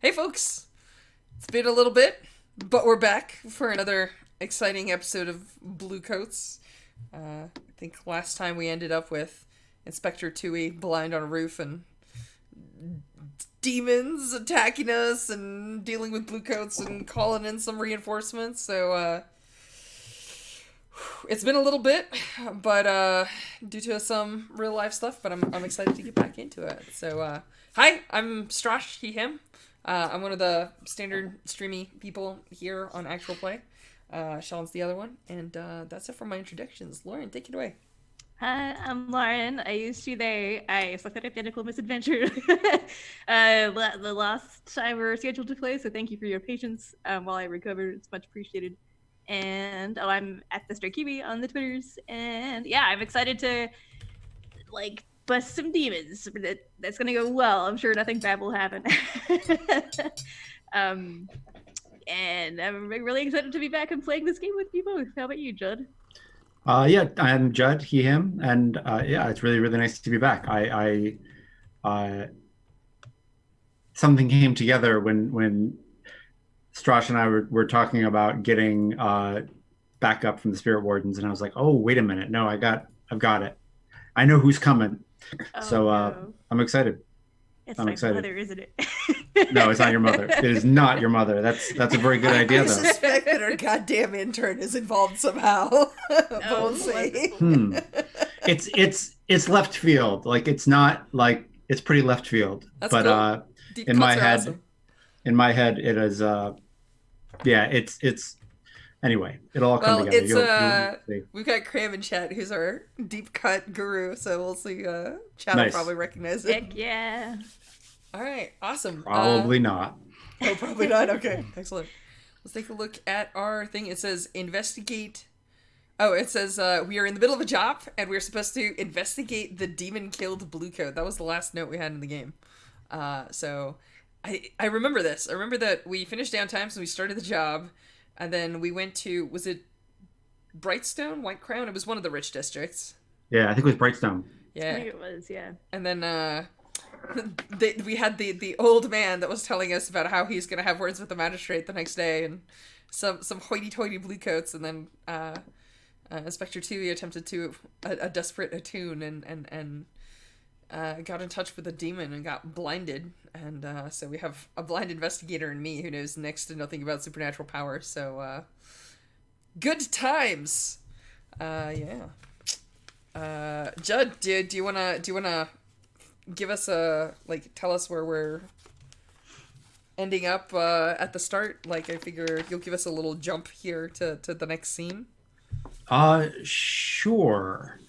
Hey folks, it's been a little bit, but we're back for another exciting episode of Bluecoats. I think last time we ended up with Inspector Tui blind on a roof and demons attacking us and dealing with Bluecoats and calling in some reinforcements. So it's been a little bit, but due to some real life stuff, but I'm excited to get back into it. So hi, I'm Strash, he, him. I'm one of the standard streamy people here on Actual Play. Sean's the other one, and that's it for my introductions. Lauren, take it away. Hi, I'm Lauren. I used to they. I sucked at Identical Misadventure the last time we were scheduled to play, so thank you for your patience while I recovered. It's much appreciated. And I'm at the Stray Kiwi on the Twitters, and yeah, I'm excited to bust some demons. That's gonna go well. I'm sure nothing bad will happen. um, and I'm really excited to be back and playing this game with you both. How about you, Judd? Yeah, I'm Judd, he, him, and yeah, it's really, really nice to be back. Something came together when Strash and I were talking about getting backup from the Spirit Wardens, and I was like, oh, wait a minute, no, I've got it. I know who's coming. Oh, So no. I'm excited. It's I'm my excited. mother, isn't it? No, it's not your mother. It is not your mother. That's a very good idea, I though. suspect that our goddamn intern is involved somehow. But we'll see. It's left field. Like it's not like it's pretty left field. That's but cool. Deep in my cuts are head, awesome. in my head, it is yeah. It's anyway. It'll all come Well, together. it's You'll see. we've got Cram in chat, who's our deep cut guru, so we'll see. Chat will Nice. probably recognize it. Heck yeah. All right, awesome. Probably not. Oh, probably not. Okay, excellent. Let's take a look at our thing. It says investigate. Oh, it says we are in the middle of a job and we're supposed to investigate the demon killed Bluecoat. That was the last note we had in the game. So I remember this. I remember that we finished downtime, so we started the job, and then we went to, was it Brightstone, White Crown? It was one of the rich districts. Yeah, I think it was Brightstone. I Yeah, think it was, yeah. and then we had the old man that was telling us about how he's gonna have words with the magistrate the next day, and some hoity-toity bluecoats, and then Inspector Tui attempted to a desperate attune and got in touch with a demon and got blinded, and so we have a blind investigator and me who knows next to nothing about supernatural power. So good times. Yeah. Judd, do you wanna give us tell us where we're ending up at the start? Like, I figure you'll give us a little jump here to the next scene. Sure.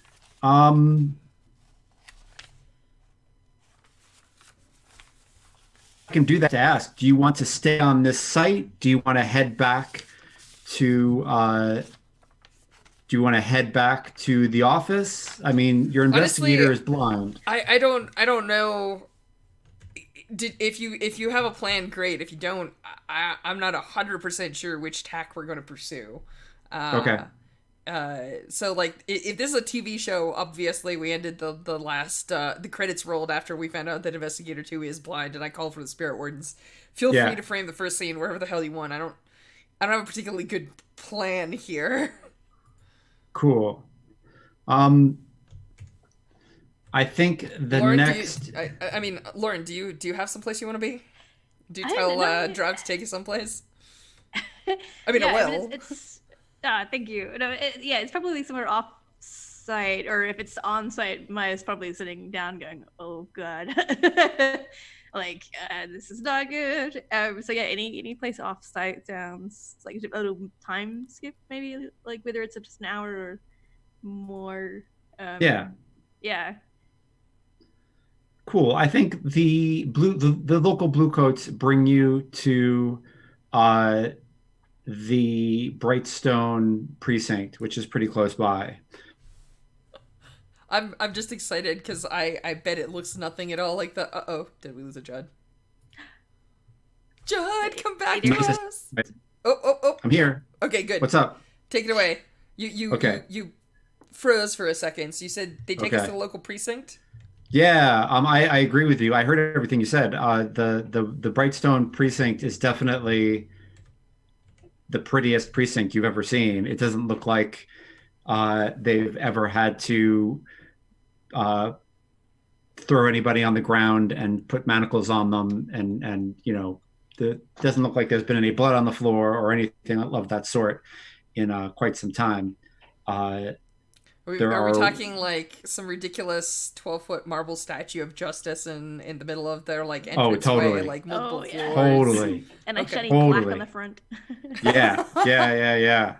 I can do that. To ask, do you want to stay on this site? Do you want to head back to do you want to head back to the office? I mean, your investigator Honestly, is blind. I don't know. If you have a plan, great. If you don't, I'm not 100% sure which tack we're going to pursue. Okay. So like, if this is a TV show, obviously we ended the last the credits rolled after we found out that Investigator 2 is blind, and I called for the Spirit Wardens. Feel Yeah. free to frame the first scene wherever the hell you want. I don't have a particularly good plan here. Cool. I think the Lauren, next. I mean, Lauren, do you have someplace you want to be? Do you I tell don't know. Drog to take you someplace? I mean, Yeah, I I will. mean, it's thank you. No, yeah, it's probably somewhere off site, or if it's on site, Maya's probably sitting down going, oh god. This is not good. So yeah, any place off site sounds like a little time skip, maybe, like whether it's just an hour or more. Yeah. Yeah. Cool. I think the local bluecoats bring you to uh the Brightstone precinct, which is pretty close by. I'm just excited because I bet it looks nothing at all like the. Oh, did we lose a Judd? Judd, come back to us. Oh. I'm here. Okay, good. What's up? Take it away. You Okay. you froze for a second. So you said they take us Okay. to the local precinct. Yeah, I agree with you. I heard everything you said. The Brightstone precinct is definitely the prettiest precinct you've ever seen. It doesn't look like they've ever had to uh, throw anybody on the ground and put manacles on them, and it doesn't look like there's been any blood on the floor or anything of that sort in quite some time. Uh, there Are we are talking like some ridiculous 12-foot marble statue of Justice in the middle of their like oh, entranceway, totally, like multiple Oh yeah. floors? totally, A nice Okay. shiny plaque on the totally. front. Yeah, yeah, yeah, yeah.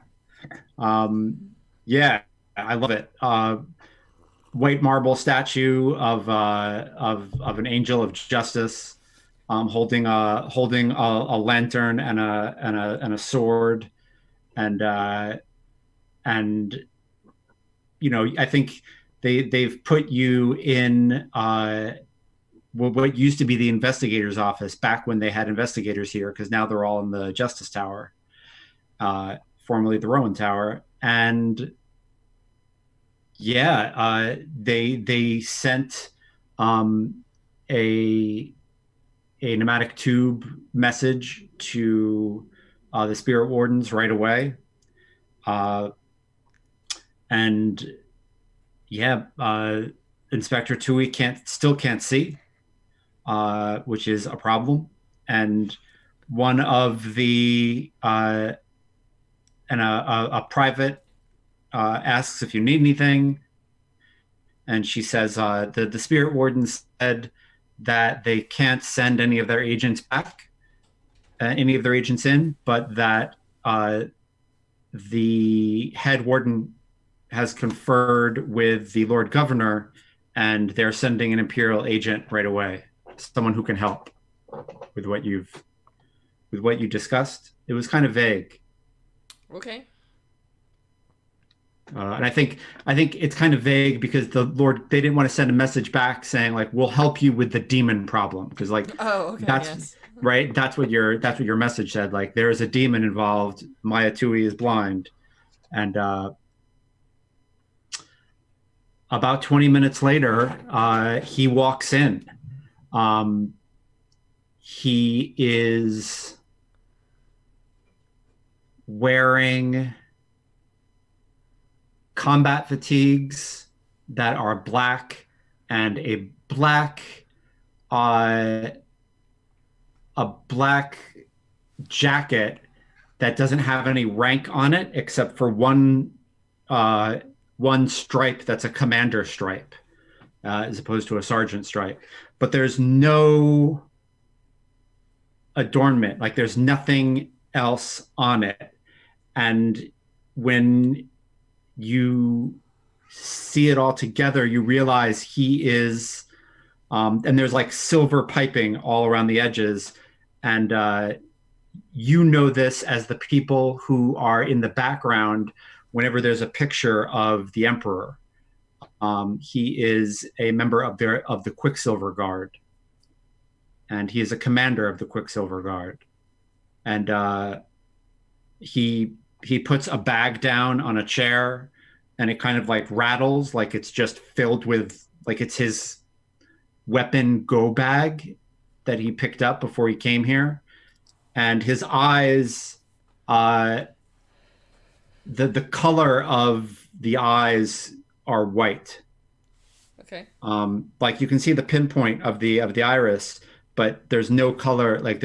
Yeah, I love it. White marble statue of an angel of justice, holding a lantern and a sword, and and I think they've put you in what used to be the investigator's office back when they had investigators here, because now they're all in the Justice Tower, formerly the Rowan Tower, and yeah, they sent um, a a pneumatic tube message to the spirit wardens right away, uh, and yeah, Inspector Tui can't see, which is a problem, and one of the and a private asks if you need anything, and she says the spirit warden said that they can't send any of their agents back, any of their agents in, but that the head warden has conferred with the Lord Governor, and they're sending an Imperial agent right away, someone who can help with what you discussed. It was kind of vague. Okay. And I think it's kind of vague because they didn't want to send a message back saying like we'll help you with the demon problem, because like Oh, okay. that's Yes. right, that's what your message said, like there is a demon involved, Maya Tui is blind, and about 20 minutes later he walks in. um, he is wearing combat fatigues that are black, and uh, a black jacket that doesn't have any rank on it except for uh, one stripe that's a commander stripe, as opposed to a sergeant stripe. But there's no adornment, like there's nothing else on it. And when you see it all together, you realize he is, and there's like silver piping all around the edges. And this as the people who are in the background whenever there's a picture of the Emperor. He is a member of the Quicksilver Guard, and he is a commander of the Quicksilver Guard. And he puts a bag down on a chair, and it kind of like rattles, like it's just filled with, like it's his weapon go bag that he picked up before he came here. And his eyes, uh, the color of the eyes are white. Okay. Like you can see the pinpoint of the iris, but there's no color. Like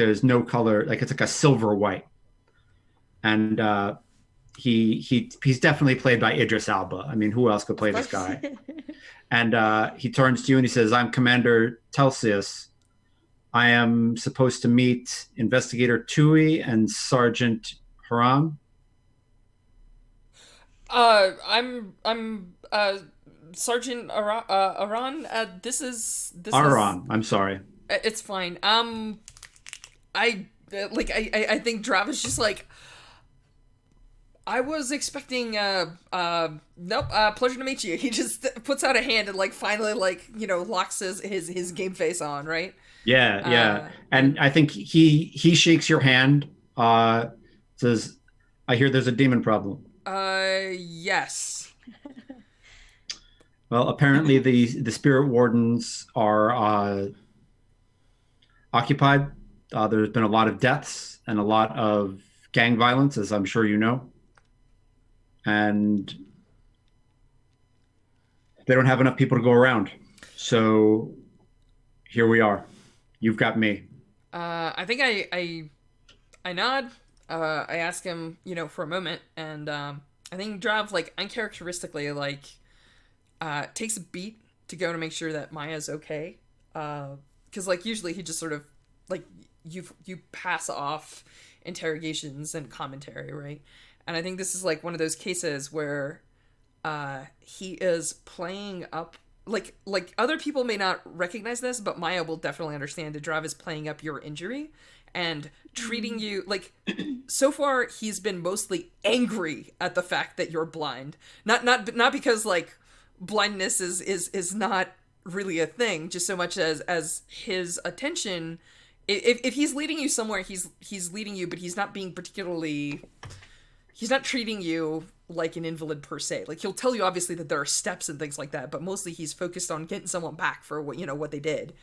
it's like a silver white. And he's definitely played by Idris Elba. I mean, who else could Of play this course. guy? And he turns to you and he says, "I'm Commander Telsius. I am supposed to meet Investigator Tui and Sergeant Haram." I'm Sergeant Aran. This is Aron, I'm sorry. it's fine. I think Drav is just like, I was expecting nope, pleasure to meet you. He just puts out a hand and like finally like, locks his game face on, right? Yeah, yeah. And And I think he shakes your hand, says, "I hear there's a demon problem." yes. Well, apparently the spirit wardens are occupied. There's been a lot of deaths and a lot of gang violence, as I'm sure you know, and they don't have enough people to go around. So here we are. You've got me. I think I nod. I ask him, for a moment, and I think Drav, like, uncharacteristically, like, takes a beat to go to make sure that Maya's okay. Because, like, usually he just sort of, like, you pass off interrogations and commentary, right? And I think this is, like, one of those cases where he is playing up, like other people may not recognize this, but Maya will definitely understand that Drav is playing up your injury and treating you like. So far he's been mostly angry at the fact that you're blind, not because like blindness is not really a thing, just so much as his attention. If he's leading you somewhere, he's leading you, but he's not being particularly, he's not treating you like an invalid per se. Like, he'll tell you obviously that there are steps and things like that, but mostly he's focused on getting someone back for what they did.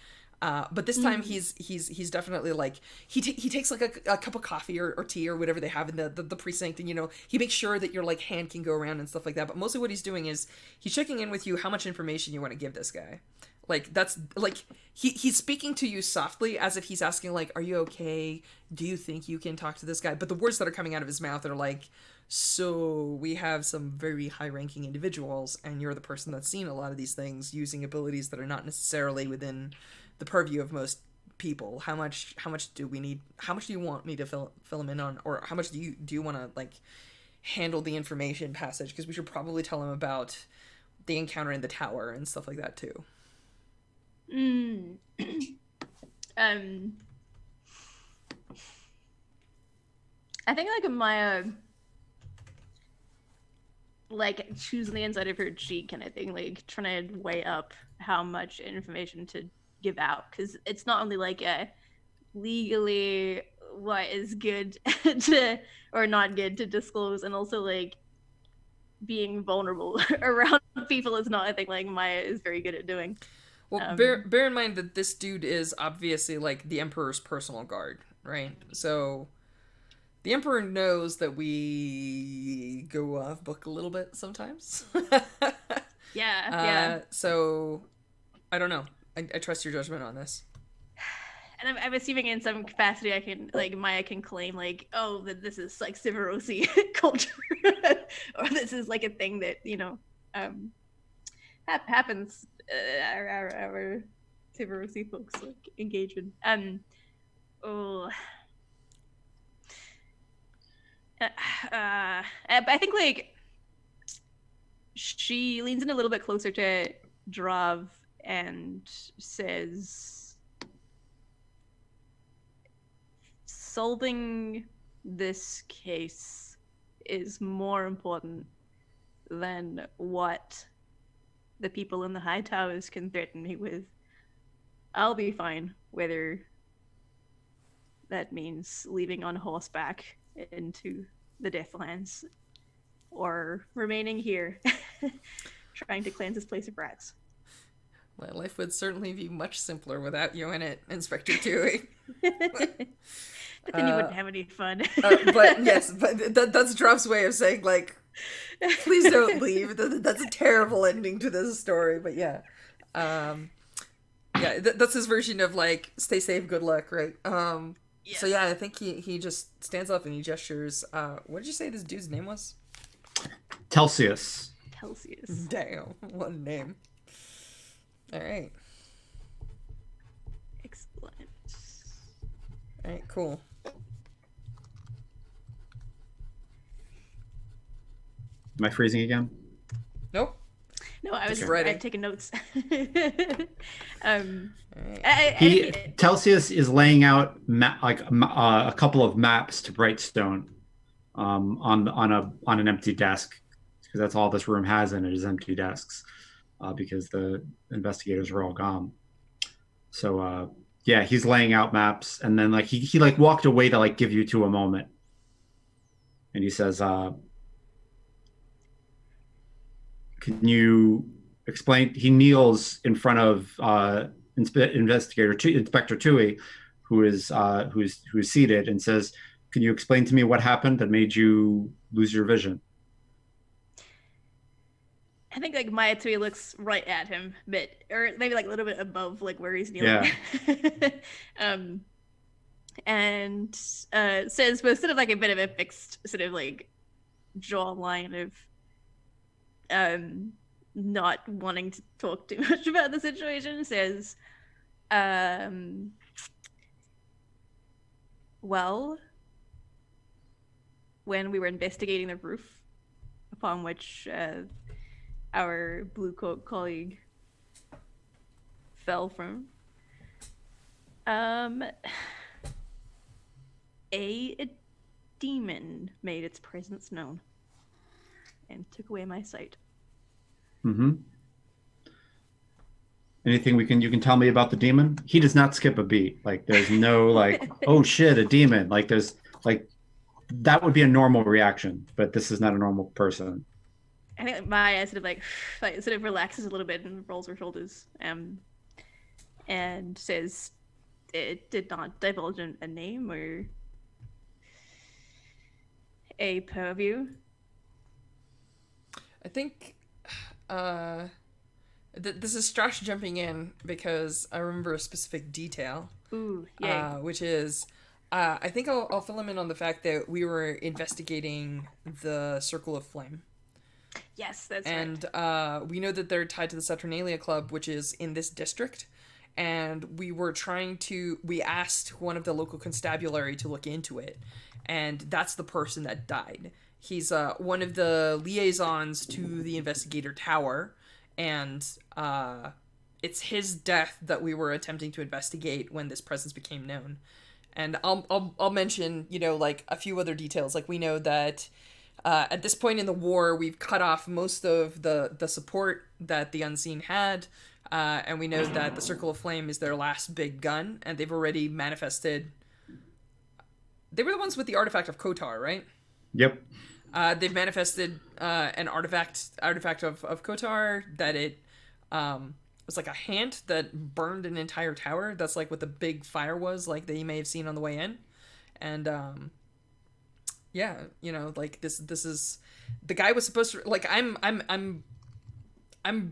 But this time he's definitely like, he takes like a cup of coffee or tea or whatever they have in the precinct, and he makes sure that your like hand can go around and stuff like that. But mostly what he's doing is he's checking in with you how much information you want to give this guy. Like, that's like he's speaking to you softly as if he's asking like, are you okay? Do you think you can talk to this guy? But the words that are coming out of his mouth are like, so we have some very high-ranking individuals, and you're the person that's seen a lot of these things using abilities that are not necessarily within the purview of most people. How much do we need? How much do you want me to fill him in on, or how much do you want to like handle the information passage? Because we should probably tell him about the encounter in the tower and stuff like that too. I think like Maya like choosing the inside of her cheek kind of thing, like trying to weigh up how much information to give out, because it's not only like a legally what is good to or not good to disclose, and also like being vulnerable around people is not a thing like Maya is very good at doing. Well, bear in mind that this dude is obviously like the Emperor's personal guard, right? So the Emperor knows that we go off book a little bit sometimes. Yeah. So I don't know. I trust your judgment on this. And I'm assuming in some capacity I can, like, Maya can claim, like, oh, that this is, like, Civarosi culture. Or this is, like, a thing that, happens, our Civarosi folks, like, engage in. I think, like, she leans in a little bit closer to Drav and says, solving this case is more important than what the people in the high towers can threaten me with. I'll be fine, whether that means leaving on horseback into the Deathlands or remaining here, trying to cleanse this place of rats. My life would certainly be much simpler without you in it, Inspector Dewey. But then you wouldn't have any fun. But yes, but that's Drop's way of saying, like, please don't leave. That's a terrible ending to this story. But yeah, that's his version of like, stay safe, good luck, right? Yes. So yeah, I think he just stands up and he gestures. What did you say this dude's name was? Telsius. Damn, what a name. All right. Excellent. All right, cool. Am I freezing again? Nope. No, I was writing. I'm taking notes. Telsius is laying out a couple of maps to Brightstone on an empty desk, because that's all this room has in it is empty desks, because the investigators are all gone. So yeah, he's laying out maps, and then like he like walked away to like give you two a moment, and he says, can you explain. He kneels in front of Inspector Tui, who's seated, and says, "Can you explain to me what happened that made you lose your vision?" I think like Mayatui looks right at him, but or maybe like a little bit above like where he's kneeling. Yeah. And says with sort of like a bit of a fixed sort of like jawline of not wanting to talk too much about the situation, says, well, when we were investigating the roof upon which our blue coat colleague fell from, a demon made its presence known and took away my sight. Mm-hmm. Anything you can tell me about the demon? He does not skip a beat. Like there's no like, oh shit, a demon. Like there's like that would be a normal reaction, but this is not a normal person. I think Maya sort of like sort of relaxes a little bit and rolls her shoulders, and says it did not divulge a name or a purview. I think this is Strash jumping in because I remember a specific detail. Ooh, yay. Which is, I think I'll fill him in on the fact that we were investigating the Circle of Flame. Yes, that's right. And we know that they're tied to the Saturnalia Club, which is in this district. And we asked one of the local constabulary to look into it. And that's the person that died. He's one of the liaisons to the investigator tower. And it's his death that we were attempting to investigate when this presence became known. And I'll mention, like a few other details. Like we know that at this point in the war, we've cut off most of the support that the Unseen had. And we know that the Circle of Flame is their last big gun, and they've already manifested. They were the ones with the artifact of Kotar, right? Yep. They've manifested an artifact of Kotar that it was like a hand that burned an entire tower. That's like what the big fire was, like that you may have seen on the way in. And yeah, like this is the guy was supposed to like I'm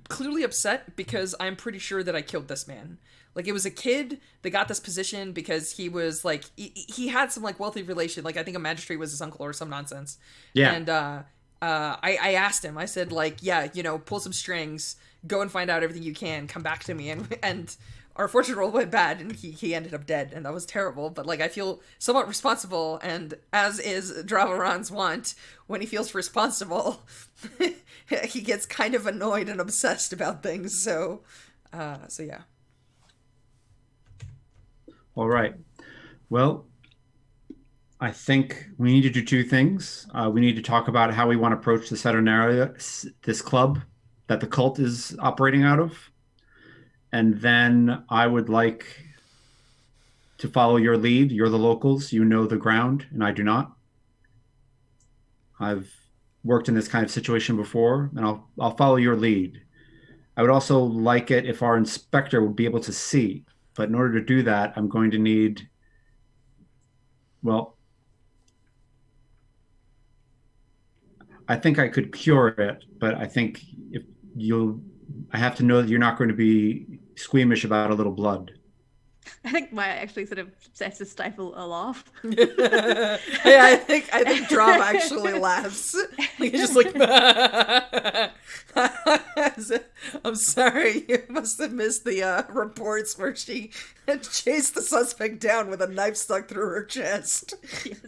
clearly upset because I'm pretty sure that I killed this man. Like it was a kid that got this position because he was like he had some like wealthy relation. Like I think a magistrate was his uncle or some nonsense. Yeah. And I asked him. I said like, yeah, pull some strings, go and find out everything you can, come back to me. And our fortune roll went bad, and he ended up dead, and that was terrible. But like I feel somewhat responsible, and as is Dravaran's want, when he feels responsible, he gets kind of annoyed and obsessed about things. So yeah. All right. Well, I think we need to do two things. We need to talk about how we want to approach the Saturnalia, this club that the cult is operating out of. And then I would like to follow your lead. You're the locals. You know the ground, and I do not. I've worked in this kind of situation before, and I'll follow your lead. I would also like it if our inspector would be able to see. But in order to do that, I'm going to need, well, I think I could cure it, but I think I have to know that you're not going to be squeamish about a little blood. I think Maya actually sort of sets to stifle a laugh. Yeah, I think Drav actually laughs. He's just like, I'm sorry, you must have missed the reports where she had chased the suspect down with a knife stuck through her chest. Yes.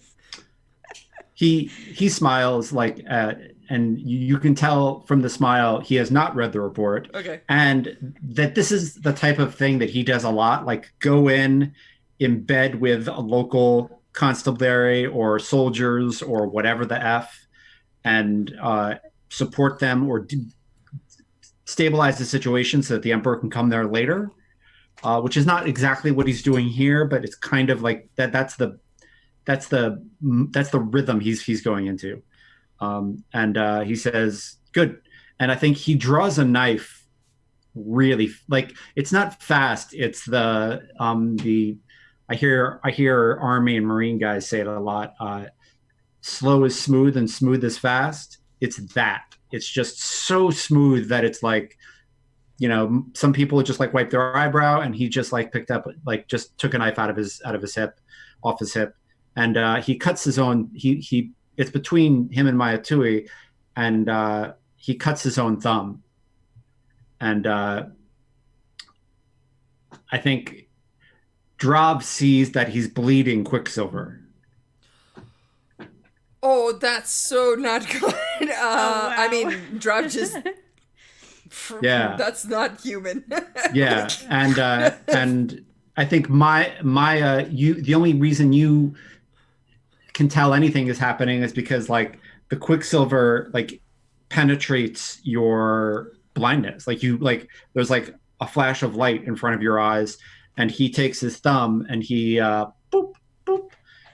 He smiles like, and you can tell from the smile he has not read the report. Okay. And that this is the type of thing that he does a lot, like go in bed with a local constabulary or soldiers or whatever the F, and support them or stabilize the situation so that the Emperor can come there later, which is not exactly what he's doing here, but it's kind of like that. That's the rhythm he's going into. And he says, good. And I think he draws a knife really like it's not fast. It's the I hear Army and Marine guys say it a lot. Slow is smooth and smooth is fast. It's that. It's just so smooth that it's like, some people just like wipe their eyebrow, and he just like picked up, like just took a knife out of his hip, off his hip, and he cuts his own. He it's between him and Mayatui, and he cuts his own thumb, and I think Drob sees that he's bleeding Quicksilver. Oh, that's so not good. Wow. I mean, Drob just. Yeah. That's not human. Yeah, and I think the only reason you can tell anything is happening is because like the Quicksilver like penetrates your blindness. There's like a flash of light in front of your eyes, and he takes his thumb and he boop boop,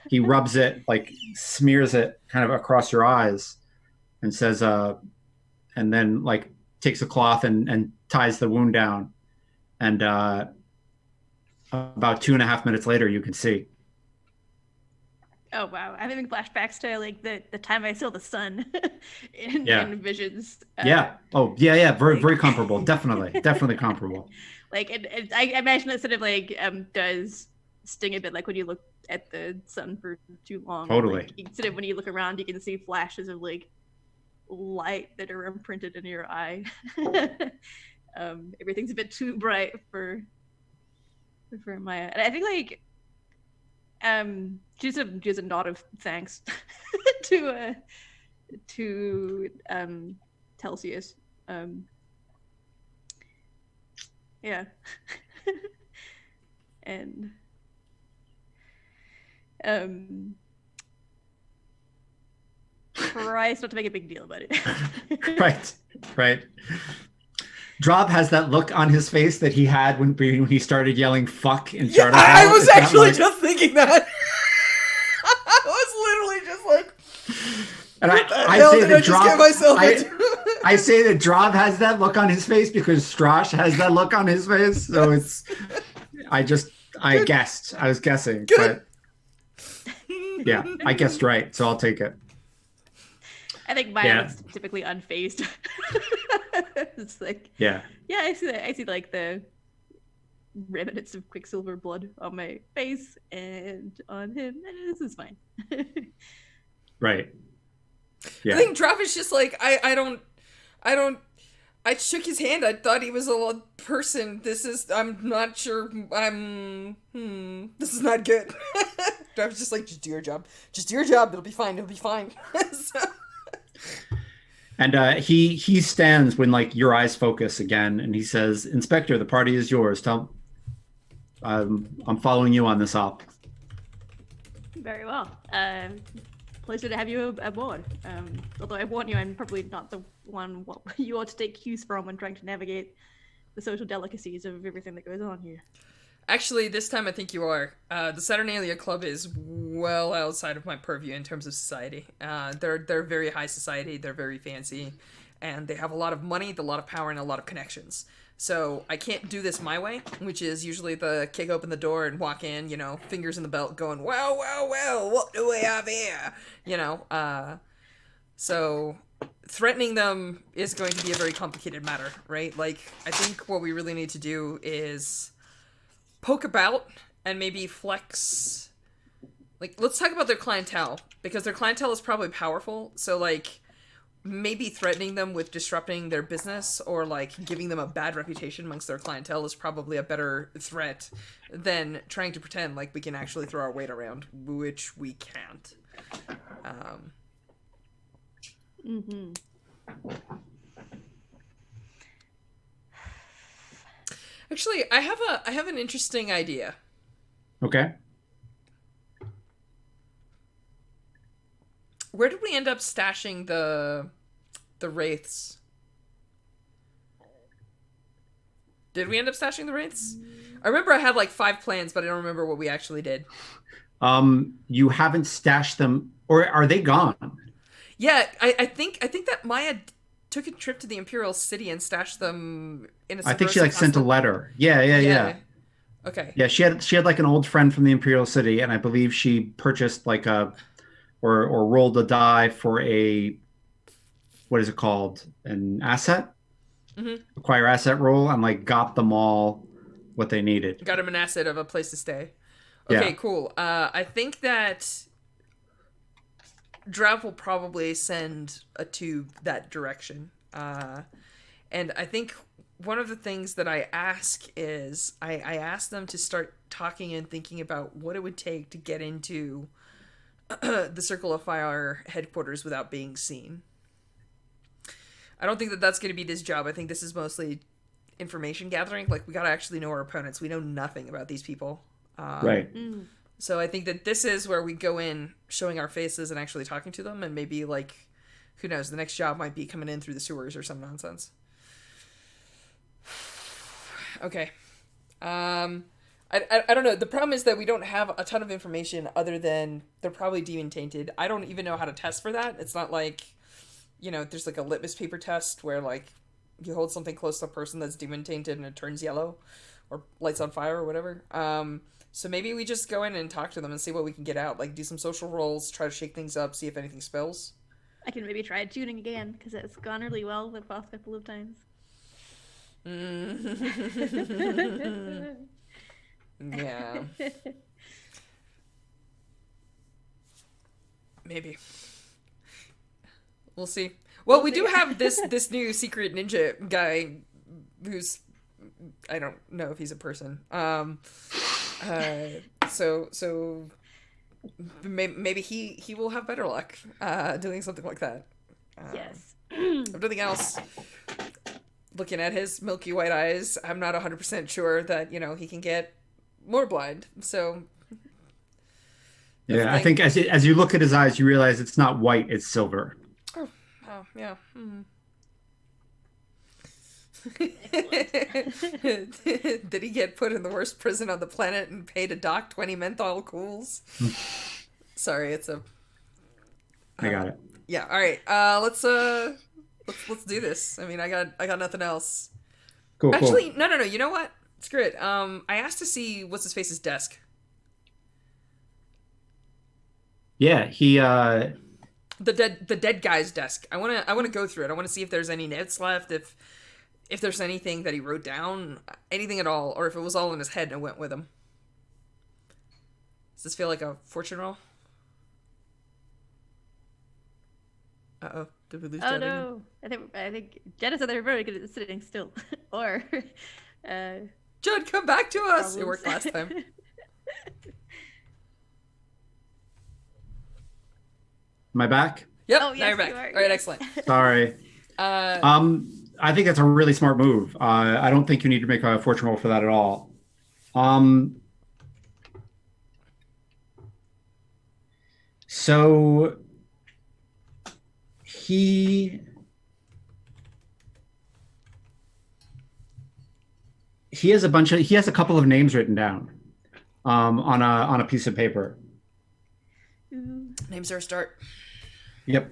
he rubs it, like smears it kind of across your eyes, and says and then like takes a cloth and ties the wound down, and about 2.5 minutes later you can see. Oh wow, I'm having flashbacks to like the time I saw the sun in, Yeah. in visions. Yeah. Oh yeah, very comparable. Definitely comparable. Like I imagine it sort of like does sting a bit, like when you look at the sun for too long. Totally. Like, sort of when you look around, you can see flashes of like light that are imprinted in your eye. Everything's a bit too bright for Maya, and I think like just a nod of thanks to Telsius. Yeah. And tries not to make a big deal about it. Right. Drob has that look on his face that he had when he started yelling "fuck" in Charter. I was actually just thinking that. I was literally just like, and I say that Drob has that look on his face because Strash has that look on his face. So it's, I guessed. I was guessing, Good. but yeah, I guessed right. So I'll take it. I think mine is typically unfazed. It's like, yeah, I see that. I see like the remnants of Quicksilver blood on my face and on him, and this is fine. Right. Yeah. I think Drop is just like, I shook his hand. I thought he was a person. I'm not sure. This is not good. I was just like, just do your job. Just do your job. It'll be fine. So. And he stands when like your eyes focus again, and he says, "Inspector, the party is yours. I'm following you on this op." Very well. Pleasure to have you aboard. Although I warn you, I'm probably not the one you ought to take cues from when trying to navigate the social delicacies of everything that goes on here. Actually, this time I think you are. The Saturnalia Club is well outside of my purview in terms of society. They're very high society, they're very fancy, and they have a lot of money, a lot of power, and a lot of connections. So I can't do this my way, which is usually the kick open the door and walk in, fingers in the belt going, well, what do we have here? So threatening them is going to be a very complicated matter, right? Like, I think what we really need to do is poke about and maybe flex. Like, let's talk about their clientele, because their clientele is probably powerful. So, like, maybe threatening them with disrupting their business or, like, giving them a bad reputation amongst their clientele is probably a better threat than trying to pretend like we can actually throw our weight around, which we can't. Actually, I have an interesting idea. Okay. Where did we end up stashing the wraiths? Did we end up stashing the wraiths? I remember I had like 5 plans, but I don't remember what we actually did. You haven't stashed them, or are they gone? Yeah, I think that Maya took a trip to the Imperial City and stashed them in a I think she subversive like sent a hostel? letter. Yeah. Okay. Yeah, she had like an old friend from the Imperial City, and I believe she purchased like a or rolled a die for a what is it called? An asset? Mm-hmm. Acquire asset roll and like got them all what they needed. Got him an asset of a place to stay. Okay, Yeah. cool. I think that Drav will probably send a tube that direction. And I think one of the things that I ask is I ask them to start talking and thinking about what it would take to get into the Circle of Fire headquarters without being seen. I don't think that that's going to be this job. I think this is mostly information gathering. Like, we got to actually know our opponents. We know nothing about these people. Right. So I think that this is where we go in showing our faces and actually talking to them, and maybe, like, who knows, the next job might be coming in through the sewers or some nonsense. Okay. I don't know. The problem is that we don't have a ton of information other than they're probably demon tainted. I don't even know how to test for that. It's not like, there's like a litmus paper test where, like, you hold something close to a person that's demon tainted and it turns yellow or lights on fire or whatever. So maybe we just go in and talk to them and see what we can get out. Like, do some social rolls, try to shake things up, see if anything spills. I can maybe try tuning again because it's gone really well the past couple of times. Yeah. Maybe. We'll see. Well, we do have this new secret ninja guy who's, I don't know if he's a person. So maybe he will have better luck doing something like that. Yes. If nothing else, looking at his milky white eyes, I'm not 100% sure that, he can get more blind. So Yeah, I think as you look at his eyes, you realize it's not white, it's silver. Oh, yeah. Did he get put in the worst prison on the planet and paid to dock 20 menthol cools? Sorry, it's a... I got it. Yeah, all right. Let's do this. I mean, I got nothing else. Cool. Actually, no. You know what? Screw it. I asked to see what's his face's desk. Yeah, he The dead guy's desk. I wanna go through it. I wanna see if there's any notes left, if there's anything that he wrote down, anything at all, or if it was all in his head and it went with him. Does this feel like a fortune roll? Uh-oh. Did we lose Jen no. I think Jenna said they were very good at sitting still. Or Judd, come back to us! Problems. It worked last time. Am I back? Yep, oh, yes, now you're back. You are, all right, yes. excellent. Sorry. I think that's a really smart move. I don't think you need to make a fortune roll for that at all. So he has a couple of names written down on a piece of paper. Names are a start. Yep.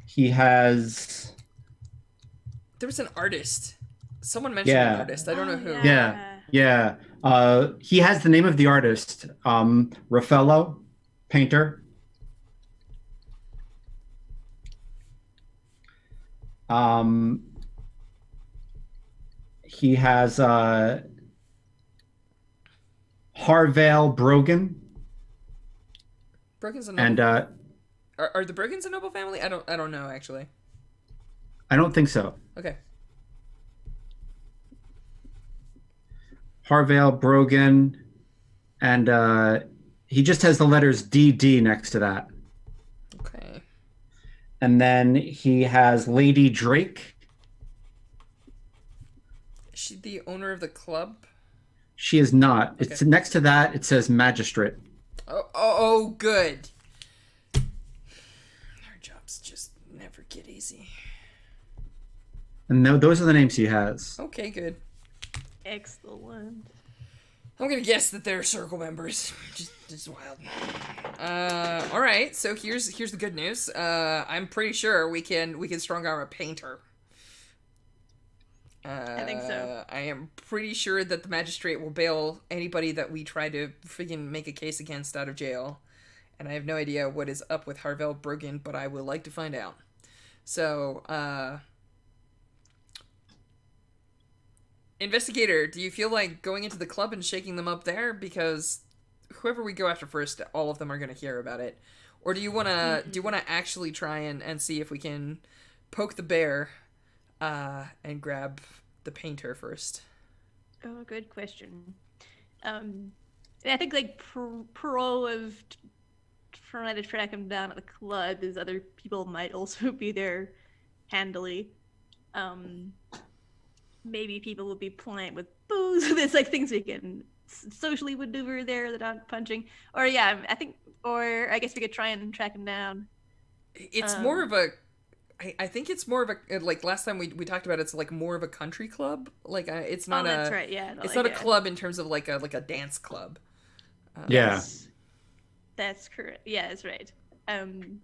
He has... There was an artist. Someone mentioned an artist. I don't know who. Yeah. He has the name of the artist, Raffaello, painter. He has Harvale Brogan. Brogan's a noble. And are the Brogans a noble family? I don't know actually. I don't think so. Okay. Harvale Brogan, and he just has the letters DD next to that. Okay. And then he has Lady Drake. Is she the owner of the club? She is not. Okay. It's next to that. It says Magistrate. Oh, good. Our jobs just never get easy. And those are the names he has. Okay, good. Excellent. I'm gonna guess that they're circle members. Just wild. All right. So here's the good news. I'm pretty sure we can strong arm a painter. I think so. I am pretty sure that the magistrate will bail anybody that we try to freaking make a case against out of jail. And I have no idea what is up with Harvell Brogan, but I would like to find out. So, investigator, do you feel like going into the club and shaking them up there? Because whoever we go after first, all of them are going to hear about it. Or do you want to actually try and see if we can poke the bear and grab the painter first? Oh, good question. I think like pro of trying to track him down at the club is other people might also be there handily. Maybe people will be playing with booze. There's like things we can socially maneuver there that aren't punching. Or yeah, I think, or I guess we could try and track him down. It's more of a. I think it's more of a, like last time we talked about, it's like more of a country club. Like it's not that's right. Yeah, it's not a club in terms of like a dance club. Yeah, that's correct. Yeah, that's right.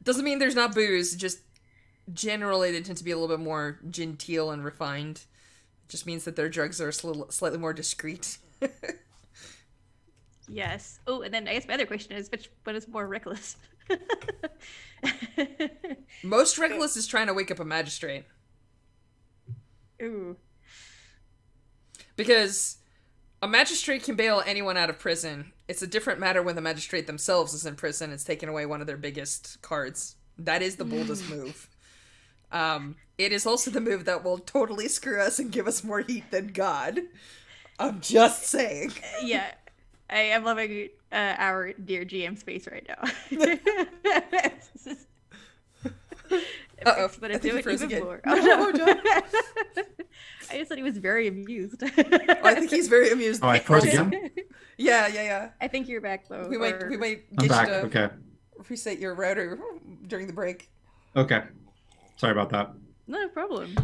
Doesn't mean there's not booze. Just generally they tend to be a little bit more genteel and refined. Just means that their drugs are slightly more discreet. Yes. Oh, and then I guess my other question is, which one is more reckless? Most reckless is trying to wake up a magistrate. Ooh. Because a magistrate can bail anyone out of prison. It's a different matter when the magistrate themselves is in prison. It's taken away one of their biggest cards. That is the boldest move. It is also the move that will totally screw us and give us more heat than God. I'm just saying. Yeah. I am loving our dear GM space right now. Uh-oh, but I it's think he doing froze even again. more. No, no. I just thought he was very amused. I think he's very amused. Oh, I froze again? Yeah. I think you're back though. We might I'm get you back. to Okay. reset your router during the break. Okay. Sorry about that. No problem.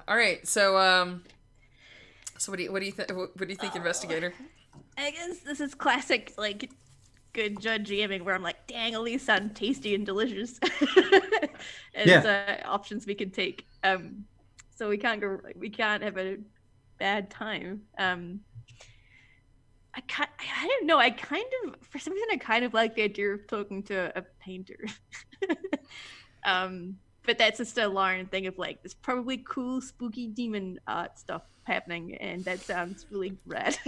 All right. So what do you think, investigator? I guess this is classic, like, good judge GMing where I'm like, dang, all these sound tasty and delicious. As options we can take. So we can't have a bad time. I don't know. For some reason, I kind of like the idea of talking to a painter. But that's just a Lauren thing of like, there's probably cool, spooky demon art stuff happening, and that sounds really rad.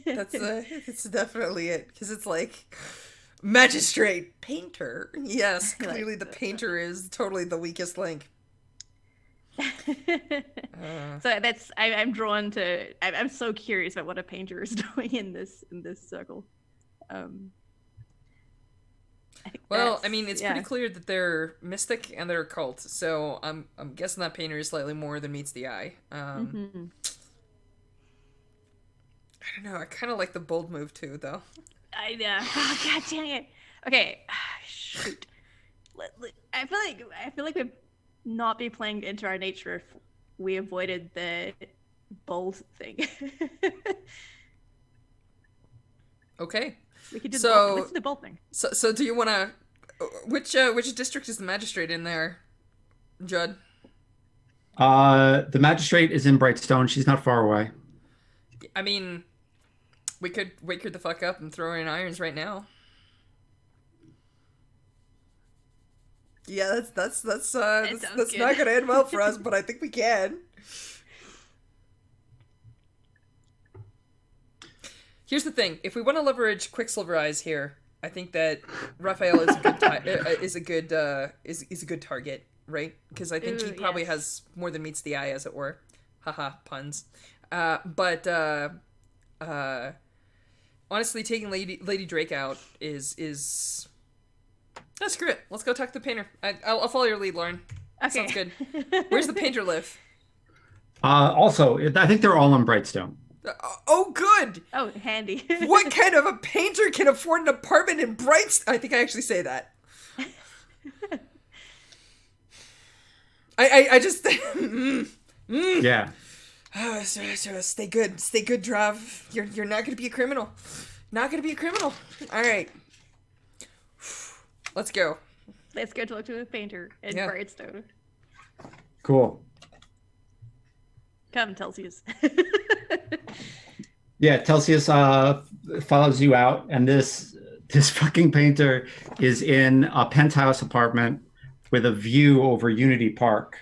That's definitely it, because it's like magistrate painter. Yes, clearly the painter is totally the weakest link. So I'm drawn to. I'm so curious about what a painter is doing in this circle. I mean, it's pretty clear that they're mystic and they're occult, so I'm guessing that painter is slightly more than meets the eye. I don't know. I kind of like the bold move too, though. Oh, God dang it. Okay, shoot. I feel like we'd not be playing into our nature if we avoided the bold thing. Okay. We could do let's do the bold thing. So do you want to? Which district is the magistrate in there, Judd? The magistrate is in Brightstone. She's not far away. I mean, we could wake her the fuck up and throw her in irons right now. Yeah, that's not gonna end well for us, but I think we can. Here's the thing: if we want to leverage Quicksilver Eyes here, I think that Raphael is a good is a good target, right? Because I think he probably has more than meets the eye, as it were. Haha, puns. But honestly, taking Lady Drake out is. Oh, screw it. Let's go talk to the painter. I'll follow your lead, Lauren. Okay. Sounds good. Where's the painter live? Also, I think they're all in Brightstone. Oh, good. Oh, handy. What kind of a painter can afford an apartment in Brightstone? I think I actually say that. I just. Yeah. So stay good, Drav. You're not gonna be a criminal. Not gonna be a criminal. All right. Let's go. Let's go talk to a painter in Brightstone. Cool. Come, Telsius. Yeah, Telsius follows you out, and this fucking painter is in a penthouse apartment with a view over Unity Park.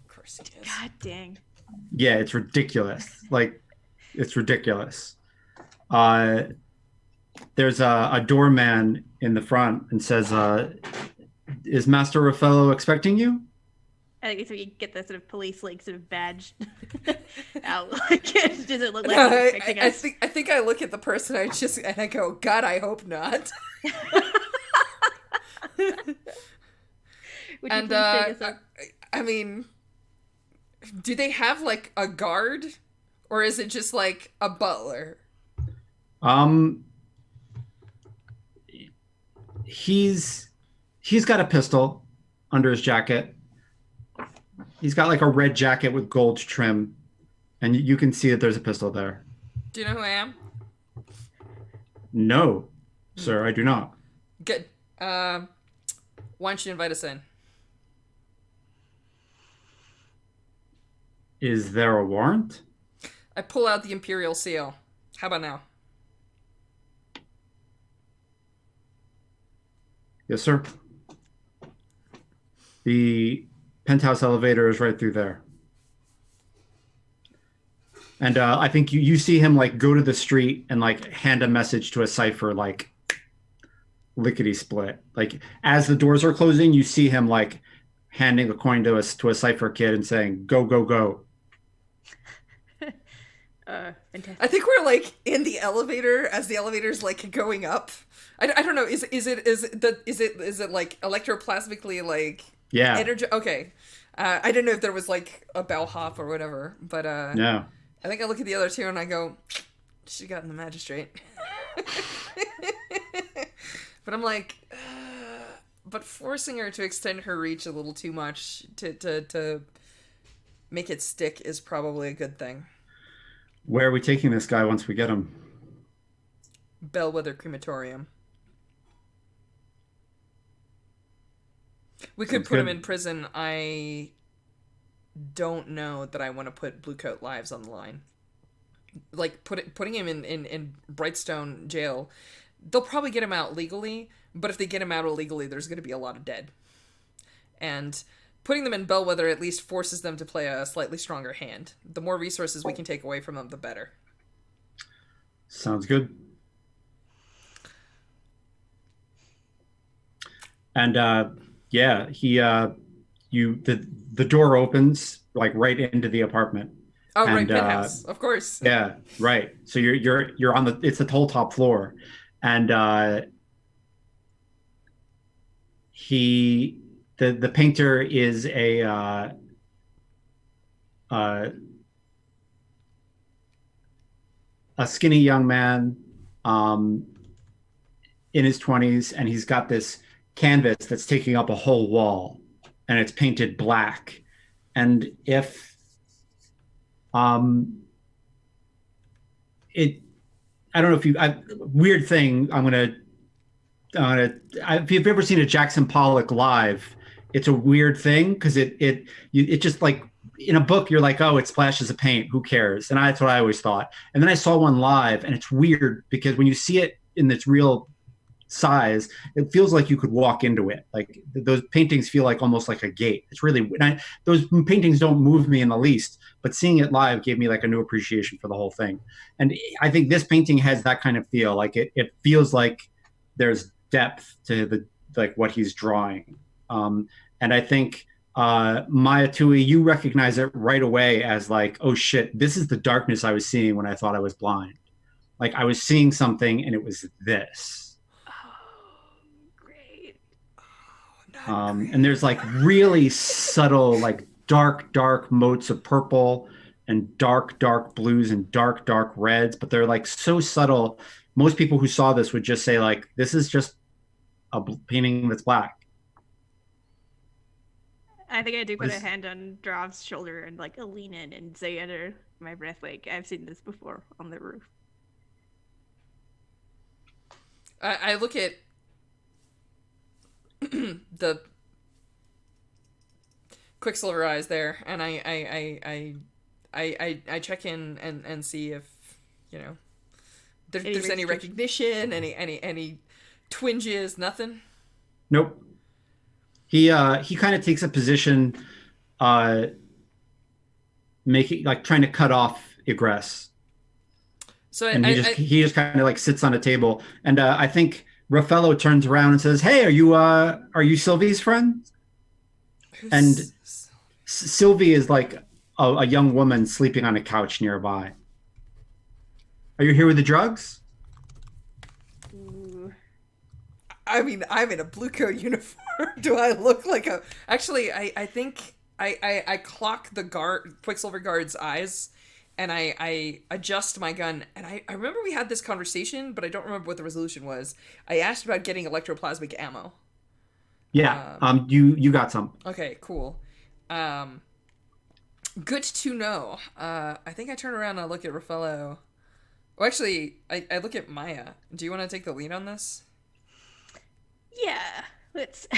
Of course he is. God dang. Yeah, it's ridiculous. Like, it's ridiculous. There's a doorman in the front and says, "Is Master Raffaello expecting you?" I think it's when you get the sort of police like sort of badge out. Like, does it look like No, he's expecting us? I think I look at the person and I go, God, I hope not. Would you And please take us up? I mean, do they have like a guard, or is it just like a butler? He's got a pistol under his jacket. He's got like a red jacket with gold trim, and you can see that there's a pistol there. Do you know who I am? No, sir, I do not. Good. Why don't you invite us in? Is there a warrant? I pull out the Imperial Seal. How about now? Yes, sir. The penthouse elevator is right through there. And I think you see him like go to the street and like hand a message to a cipher, like lickety split. Like as the doors are closing, you see him like handing a coin to a cipher kid and saying, "Go, go, go." Fantastic. I think we're like in the elevator as the elevator's like going up. I don't know. Is it like electroplasmically like energy? Okay. I didn't know if there was like a bellhop or whatever, but no. I think I look at the other two and I go, she got in the magistrate. But I'm like, but forcing her to extend her reach a little too much to make it stick is probably a good thing. Where are we taking this guy once we get him? Bellwether Crematorium. We could put him in prison. I don't know that I want to put Bluecoat lives on the line. Like putting him in Brightstone jail, they'll probably get him out legally, but if they get him out illegally, there's going to be a lot of dead. And putting them in Bellwether at least forces them to play a slightly stronger hand. The more resources we can take away from them, the better. Sounds good. And yeah, the door opens like right into the apartment. Oh, right, penthouse, of course. Yeah, right. So you're on it's the whole top floor, and the painter is a skinny young man, in his 20s, and he's got this canvas that's taking up a whole wall, and it's painted black. And if I don't know if weird thing. If you've ever seen a Jackson Pollock live, it's a weird thing because it just like in a book you're like, oh, it splashes of paint, who cares? And that's what I always thought. And then I saw one live, and it's weird because when you see it in its real size, it feels like you could walk into it. Like those paintings feel like almost like a gate. It's really those paintings don't move me in the least, but seeing it live gave me like a new appreciation for the whole thing. And I think this painting has that kind of feel. Like it feels like there's depth to what he's drawing. And I think Maya Tui, you recognize it right away as like, oh shit, this is the darkness I was seeing when I thought I was blind. Like I was seeing something and it was this. And there's like really subtle, like dark motes of purple and dark blues and dark reds, but they're like so subtle. Most people who saw this would just say like, this is just a painting that's black. I think I do put a hand on Drav's shoulder and like lean in and say under my breath, like, I've seen this before on the roof. I look at the Quicksilver eyes there, and I check in and see if, you know, there's any recognition, any twinges, nothing. Nope. He kind of takes a position, making like trying to cut off egress, So and he just kind of like sits on a table, and I think Raffaello turns around and says, "Hey, are you Sylvie's friend?" And Sylvie is like a young woman sleeping on a couch nearby. Are you here with the drugs? I mean, I'm in a Bluecoat uniform. Do I look like a... Actually, I think I clock the Quicksilver guard's eyes, and I adjust my gun. And I remember we had this conversation, but I don't remember what the resolution was. I asked about getting electroplasmic ammo. Yeah, you got some. Okay, cool. Good to know. I think I turn around and I look at Raffaello. Well, actually, I look at Maya. Do you want to take the lead on this? Yeah, let's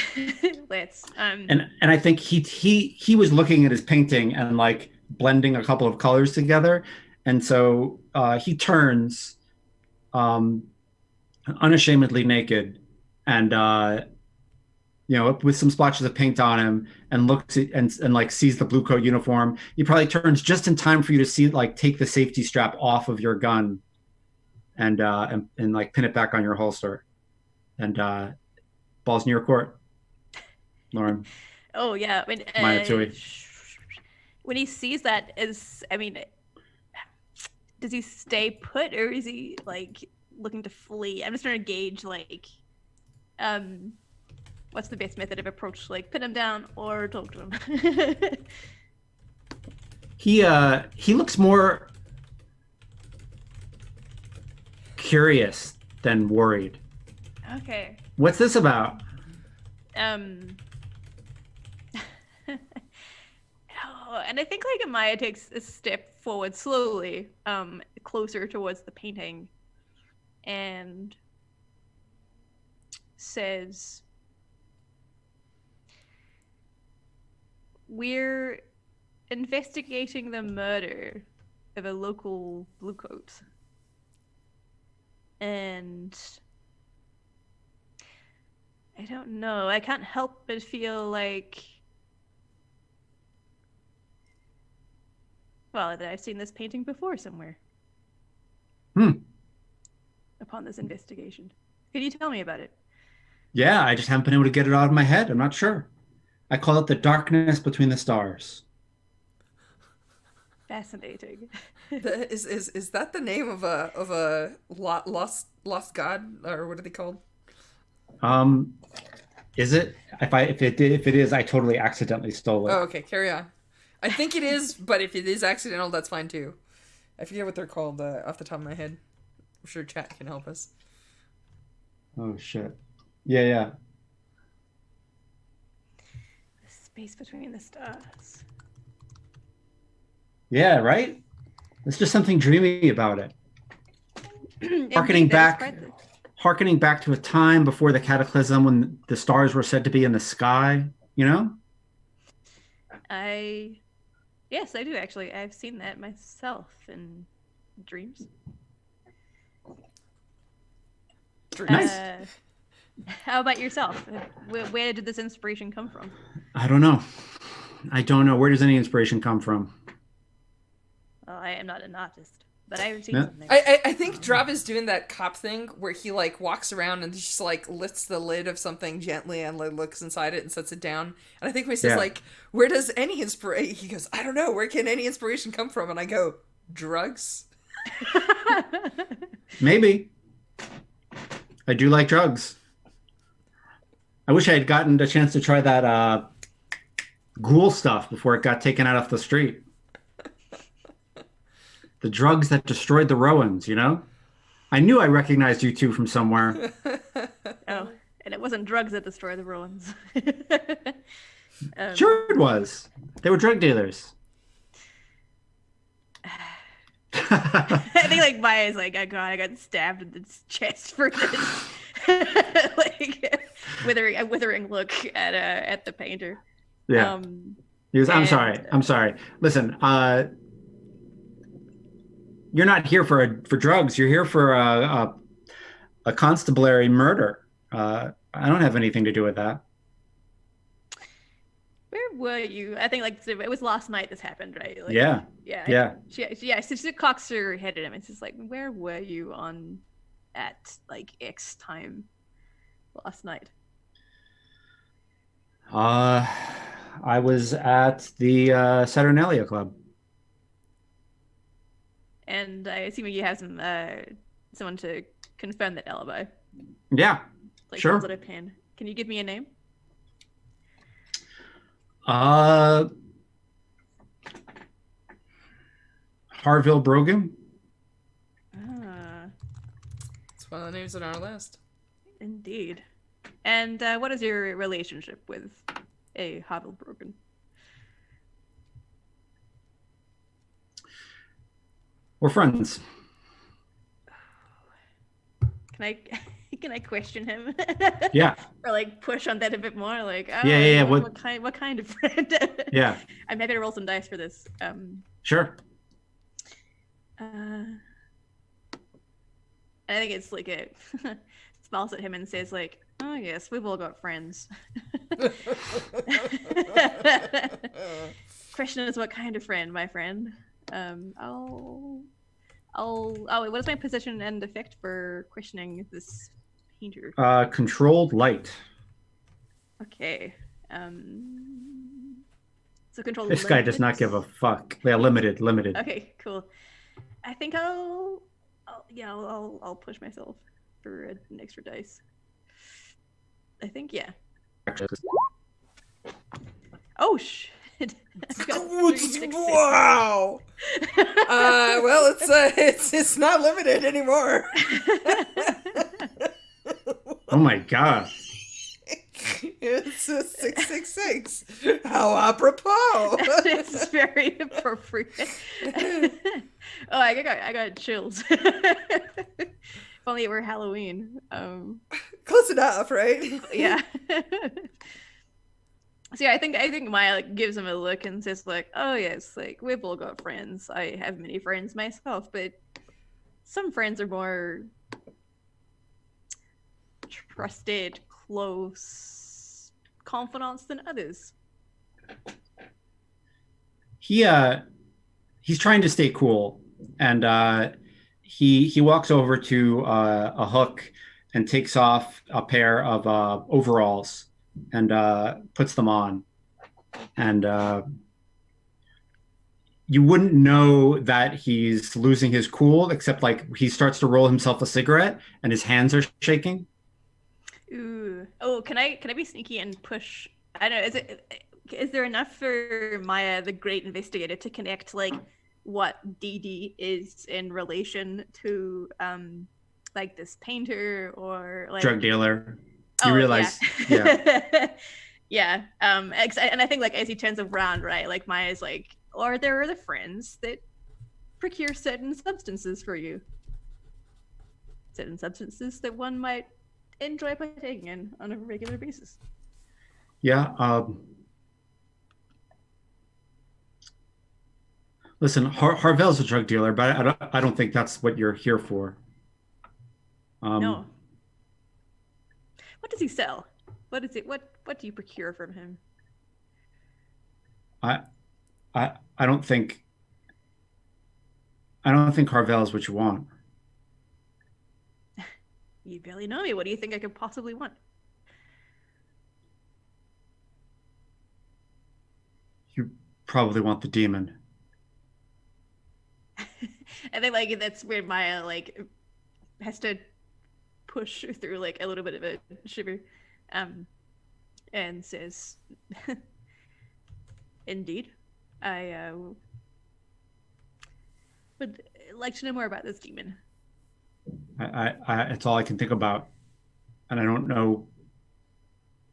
And I think he was looking at his painting and like blending a couple of colors together, and so he turns unashamedly naked and with some splotches of paint on him, and looks at, and like sees the Bluecoat uniform. He probably turns just in time for you to see like take the safety strap off of your gun and like pin it back on your holster. And balls in your court, Lauren. Oh yeah, when he sees that, does he stay put or is he like looking to flee? I'm just trying to gauge like, what's the best method of approach? Like pin him down or talk to him. He looks more curious than worried. Okay. What's this about? And I think like Amaya takes a step forward slowly, closer towards the painting, and says, "We're investigating the murder of a local Bluecoat, and I don't know. I can't help but feel like, well, that I've seen this painting before somewhere. Upon this investigation. Could you tell me about it?" Yeah, I just haven't been able to get it out of my head. I'm not sure. I call it the darkness between the stars. Fascinating. Is that the name of a lost god, or what are they called? Is it? If it is, I totally accidentally stole it. Oh, okay, carry on. I think it is, but if it is accidental, that's fine too. I forget what they're called off the top of my head. I'm sure chat can help us. Oh shit. Yeah. The space between the stars. Yeah, right? There's just something dreamy about it. Harkening back to a time before the cataclysm when the stars were said to be in the sky, you know? Yes, I do actually. I've seen that myself in dreams. Nice. How about yourself? Where did this inspiration come from? I don't know. Where does any inspiration come from? Well, I am not an artist, but I've seen something. I think Drav is doing that cop thing where he like walks around and just like lifts the lid of something gently and like looks inside it and sets it down. And I think when he says like, where does any inspiration? He goes, I don't know. Where can any inspiration come from? And I go, drugs. Maybe. I do like drugs. I wish I had gotten a chance to try that ghoul stuff before it got taken out off the street. The drugs that destroyed the Rowans, you know? I knew I recognized you two from somewhere. Oh, and it wasn't drugs that destroyed the Rowans. Sure it was. They were drug dealers. I think like Maya's like, oh god, I got stabbed in the chest for this. like a withering look at the painter. Yeah. He goes, I'm And sorry. I'm sorry. Listen, you're not here for drugs. You're here for a constabulary murder. I don't have anything to do with that. where were you? I think like it was last night this happened, right? Like, Yeah. yeah, Yeah. So she cocks her head at him. It's just like, where were you on at like X time last night? I was at the Saturnalia Club. And I assume you have someone to confirm that alibi. Yeah. Like Sure. holds out a pen. Can you give me a name? Harville Brogan. Ah, It's one of the names on our list. indeed. And what is your relationship with a Havelbroken? We're friends. Can I can I question him? Yeah. Or like push on that a bit more? Like, oh, Yeah. what kind of friend? Yeah. I'm happy to roll some dice for this. Sure. And I think it's like a smiles at him and says like, "Oh yes, we've all got friends." Question is, what kind of friend, my friend? Oh, wait, what is my position and effect for questioning this painter? Controlled light. Okay. So control. This guy does not give a fuck. Yeah, limited. Okay, cool. I think I'll push myself for an extra dice. I think, yeah. Oh shit! I've got 3 successes. Wow. Well, it's not limited anymore. Oh my god. It's a 666. How apropos. It's very appropriate. Oh, I got chills. If only it were Halloween. Close enough, right? Yeah. So yeah, I think Maya like gives him a look and says like, "Oh yes, like we've all got friends. I have many friends myself, but some friends are more trusted, close confidants than others." He's trying to stay cool, and he walks over to a hook and takes off a pair of overalls and puts them on, and you wouldn't know that he's losing his cool, except like he starts to roll himself a cigarette and his hands are shaking. Ooh. Oh, can I be sneaky and push? I don't know. Is there enough for Maya, the great investigator, to connect like what DD is in relation to like this painter or like Drug dealer. Oh, You realize, yeah. Yeah. And I think like as he turns around, right, like Maya's like, or there are the friends that procure certain substances for you. Certain substances that one might enjoy partaking in on a regular basis. Yeah. Listen, Harvell's a drug dealer, but I don't think that's what you're here for. No. What does he sell? What is it? What do you procure from him? I don't think Harvell is what you want. You barely know me. What do you think I could possibly want? You probably want the demon. I think like that's where Maya like has to push through like a little bit of a shiver, and says, "Indeed, I would like to know more about this demon." It's all I can think about, and I don't know.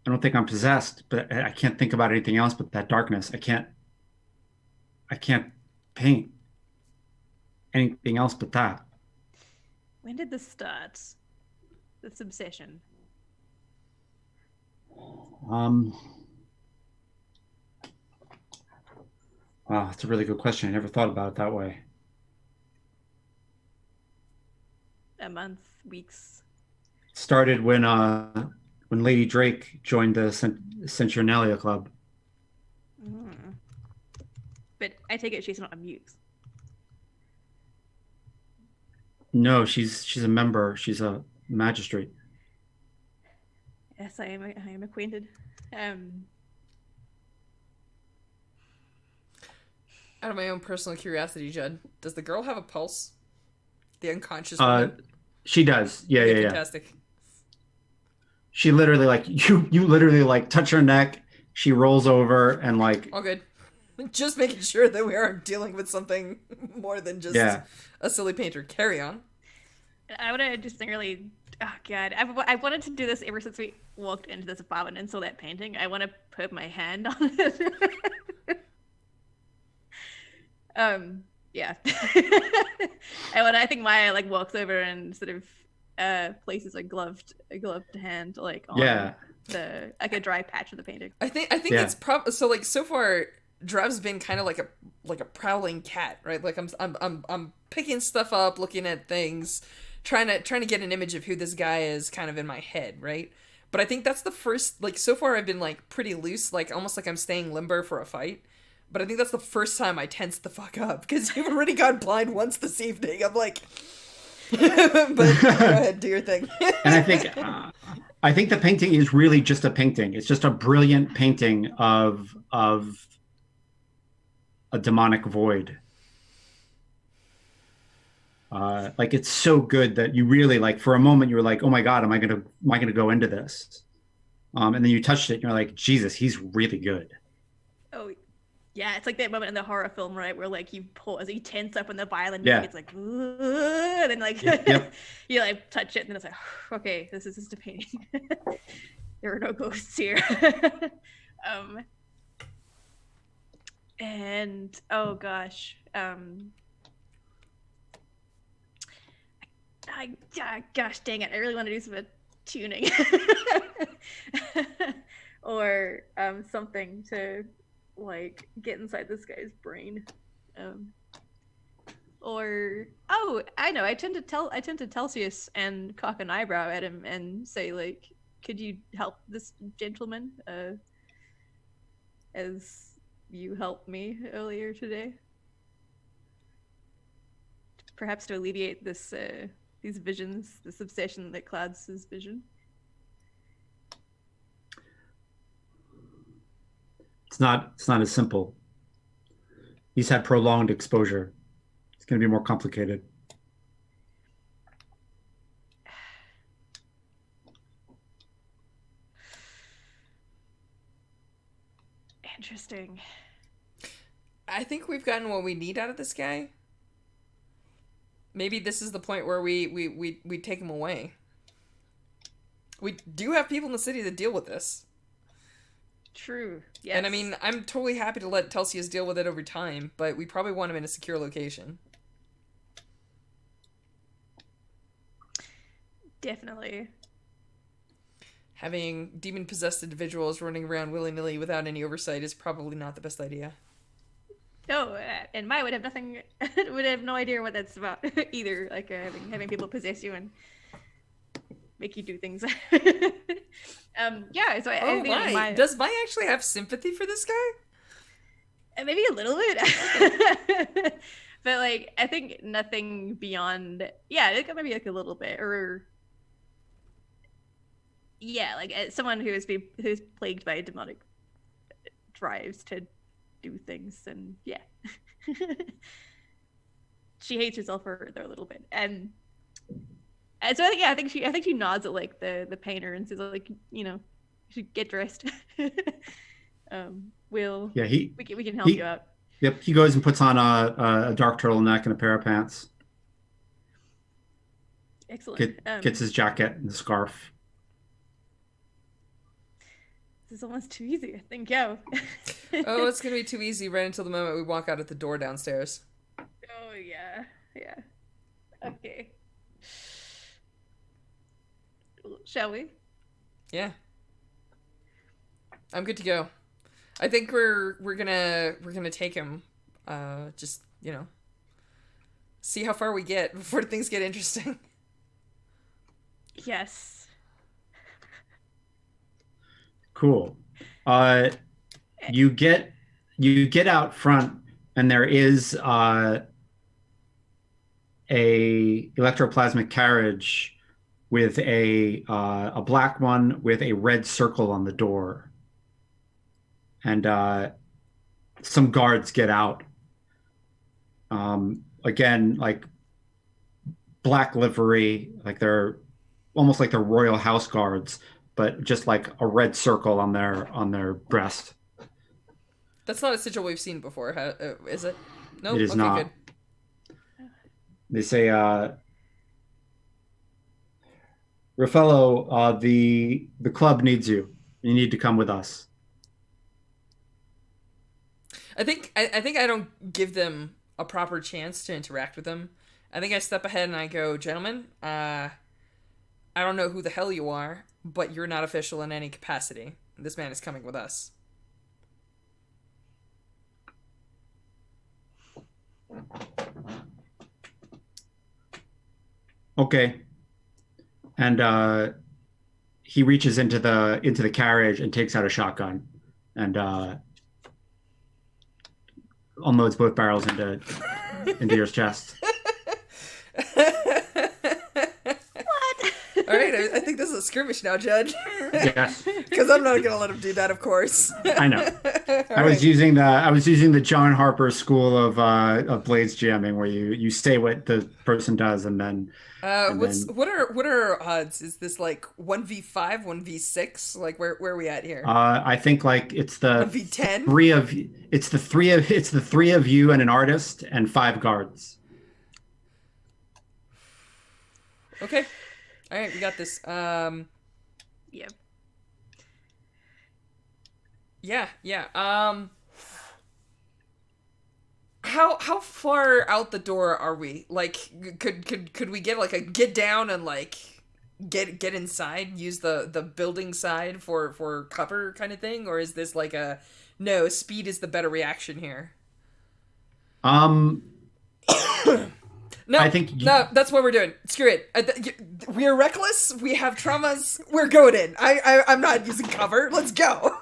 I don't think I'm possessed, but I can't think about anything else but that darkness. I can't paint anything else but that. When did this start? this obsession? Wow, that's a really good question. I never thought about it that way. A month, weeks? Started when Lady Drake joined the Centurnalia Club. Mm. But I take it she's not a muse. No, she's a member. She's a magistrate. Yes, I am acquainted. Out of my own personal curiosity, Judd, does the girl have a pulse? The unconscious Uh, woman? she does. Yeah, Okay, yeah, yeah. fantastic. She literally like you literally like touch her neck. She rolls over and like All good. Just making sure that we aren't dealing with something more than just yeah. a silly painter. Carry on. I would have just really, oh god, I wanted to do this ever since we walked into this apartment and saw that painting. I want to put my hand on it. Yeah. I think Maya like walks over and sort of places a gloved hand like on Yeah. the like a dry patch of the painting. I think Yeah. it's so like so far Drev's been kind of like a prowling cat, right? Like I'm picking stuff up, looking at things, trying to get an image of who this guy is kind of in my head, right? But I think that's the first, like, so far I've been like pretty loose, like almost like I'm staying limber for a fight. But I think that's the first time I tensed the fuck up because you've already gone blind once this evening. I'm like, but go ahead, do your thing. And I think the painting is really just a painting. It's just a brilliant painting of a demonic void. Like it's so good that you really like for a moment you were like, oh my god, am I gonna go into this? And then you touched it and you're like, Jesus, he's really good. Oh yeah, it's like that moment in the horror film, right, where like you pause, you tense up when the violin Yeah. music, it's like, and then like Yep. you like touch it, and then it's like, okay, this is just a painting. There are no ghosts here. And oh gosh, gosh dang it, I really want to do some tuning, or something to like get inside this guy's brain, or oh, I know, I tend to tell Celsius and cock an eyebrow at him and say like, could you help this gentleman as you helped me earlier today, perhaps to alleviate this these visions, this obsession that clouds his vision. It's not as simple. He's had prolonged exposure. It's going to be more complicated. Interesting. I think we've gotten what we need out of this guy. Maybe this is the point where we take him away. We do have people in the city that deal with this. True. Yes. And I mean, I'm totally happy to let Telsius deal with it over time, but we probably want him in a secure location. Definitely. Having demon-possessed individuals running around willy-nilly without any oversight is probably not the best idea. No, and Maya would have nothing, would have no idea what that's about either. Like having people possess you and make you do things. Yeah. So I think my! Does Maya actually have sympathy for this guy? Maybe a little bit, but like I think nothing beyond. Yeah, maybe like a little bit, or yeah, like someone who's plagued by demonic drives to do things, and yeah, she hates herself for a little bit, and so I think she nods at like the painter and says like, you know, you should get dressed. We can help you out. Yep, he goes and puts on a dark turtleneck and a pair of pants. Excellent. Gets his jacket and the scarf. This is almost too easy, I think. Yeah. Oh, it's gonna be too easy right until the moment we walk out at the door downstairs. Oh yeah. Okay. shall we? Yeah. I'm good to go. I think we're gonna take him. Just see how far we get before things get interesting. Yes. Cool. You get out front, and there is a electroplasmic carriage with a black one with a red circle on the door, and some guards get out. Again, like black livery, like they're almost like they're royal house guards, but just like a red circle on their breast. That's not a sigil we've seen before, is it? Nope. It is Okay, not. good. They say, Raffaello, the club needs you. You need to come with us. I think I don't give them a proper chance to interact with them. I think I step ahead and I go, gentlemen, I don't know who the hell you are, but you're not official in any capacity. This man is coming with us. Okay. And he reaches into the carriage and takes out a shotgun and unloads both barrels into your chest. What? All right, I think this is a skirmish now, Judge. Yes. Because I'm not gonna let him do that, of course. I know. I was right. using the John Harper school of blades jamming, where you say what the person does and then. What are our odds? Is this like 1v5, 1v6? Like where are we at here? I think like it's the 1v10. It's the three of you and an artist and 5 guards. Okay. All right, we got this. Yep. Yeah. How far out the door are we? Like, could we get down and like get inside? Use the building side for cover kind of thing, or is this like a no? Speed is the better reaction here. No, I think no, that's what we're doing. Screw it. We are reckless. We have traumas. We're going in. I'm not using cover. Let's go.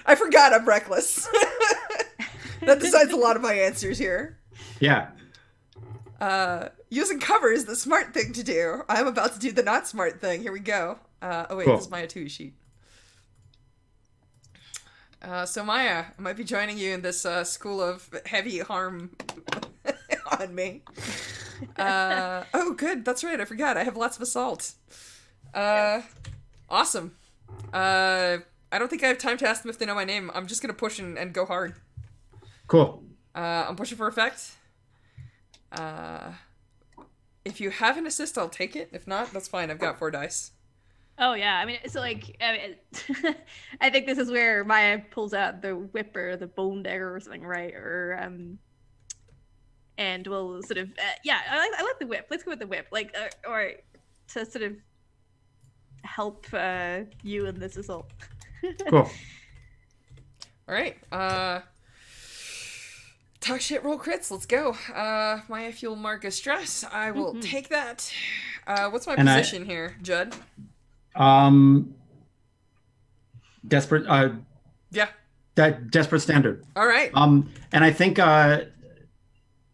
I forgot I'm reckless. That decides a lot of my answers here. Yeah. Using cover is the smart thing to do. I'm about to do the not smart thing. Here we go. Oh wait, cool. This is my Atui sheet. So Maya, I might be joining you in this school of heavy harm on me. Oh, good. That's right. I forgot. I have lots of assault. Awesome. I don't think I have time to ask them if they know my name. I'm just gonna push and go hard. Cool. I'm pushing for effect. If you have an assist, I'll take it. If not, that's fine. I've got 4 dice. Oh yeah, I mean, so like, I think this is where Maya pulls out the whip or the bone dagger or something, right? Or and we'll sort of yeah, I like the whip. Let's go with the whip, like, or to sort of help you in this assault. Cool. All right. Talk shit, roll crits. Let's go. Maya fuel mark of stress. I will take that. What's my position here, Judd? Desperate. Yeah. That desperate standard. All right. And I think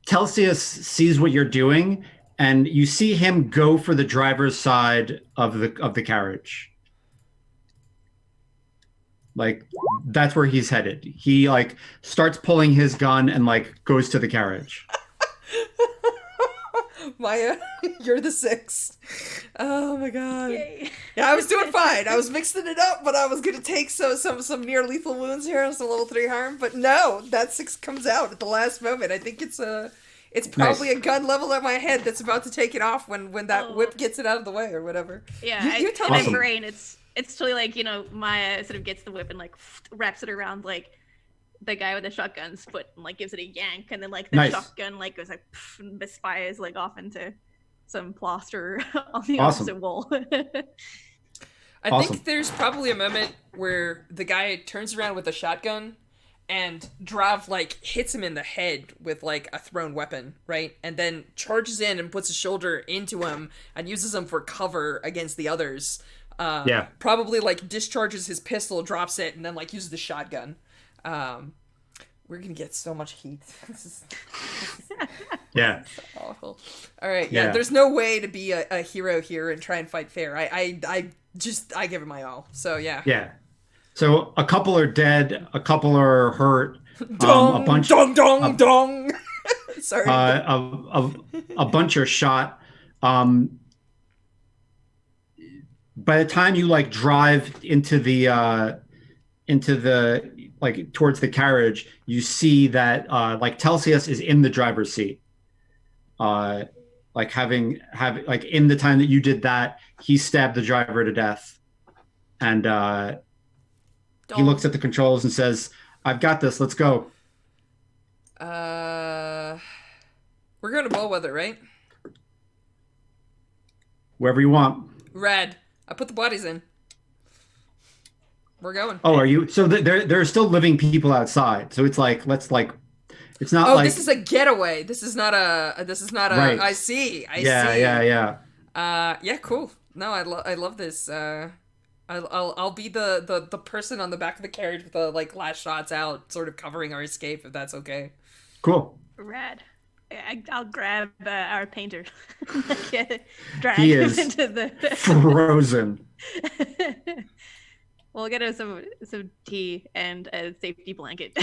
Telsius sees what you're doing, and you see him go for the driver's side of the carriage. Like that's where he's headed. He like starts pulling his gun and like goes to the carriage. Maya, you're the 6. Oh my god. Yay. Yeah, I was doing fine. I was mixing it up, but I was gonna take some near lethal wounds here and some level 3 harm. But no, that 6 comes out at the last moment. I think it's probably Nice. a gun level at my head that's about to take it off when that whip gets it out of the way or whatever. Yeah, you tell in me. my brain, it's totally like, you know, Maya sort of gets the whip and like wraps it around like the guy with the shotgun's foot and like gives it a yank, and then like the Nice. shotgun like goes like and misfires like off into some plaster on the Awesome. opposite wall. I Awesome. think there's probably a moment where the guy turns around with a shotgun and Drav like hits him in the head with like a thrown weapon, right? And then charges in and puts his shoulder into him and uses him for cover against the others. Yeah. Probably like discharges his pistol, drops it, and then like uses the shotgun. We're gonna get so much heat. This is Yeah. awful. All right, yeah. Yeah. There's no way to be a hero here and try and fight fair. I give it my all. So yeah. Yeah. So a couple are dead, a couple are hurt. Dong, A bunch, dong, dong, dong. Sorry. a bunch are shot. By the time you like drive into the like towards the carriage, you see that like Telsius is in the driver's seat. Like having like in the time that you did that, he stabbed the driver to death, and he looks at the controls and says, "I've got this. Let's go." We're going to Bellwether, right? Wherever you want. Rad. I put the bodies in. We're going. Oh, are you? So there are still living people outside. So it's like it's not Oh, like this is a getaway. This is not a. Right. I see. Yeah. Yeah. Cool. No, I love this. I'll be the person on the back of the carriage with the like last shots out, sort of covering our escape, if that's okay. Cool. Rad. I'll grab our painter. Drag He him is into the frozen. We'll get us some tea and a safety blanket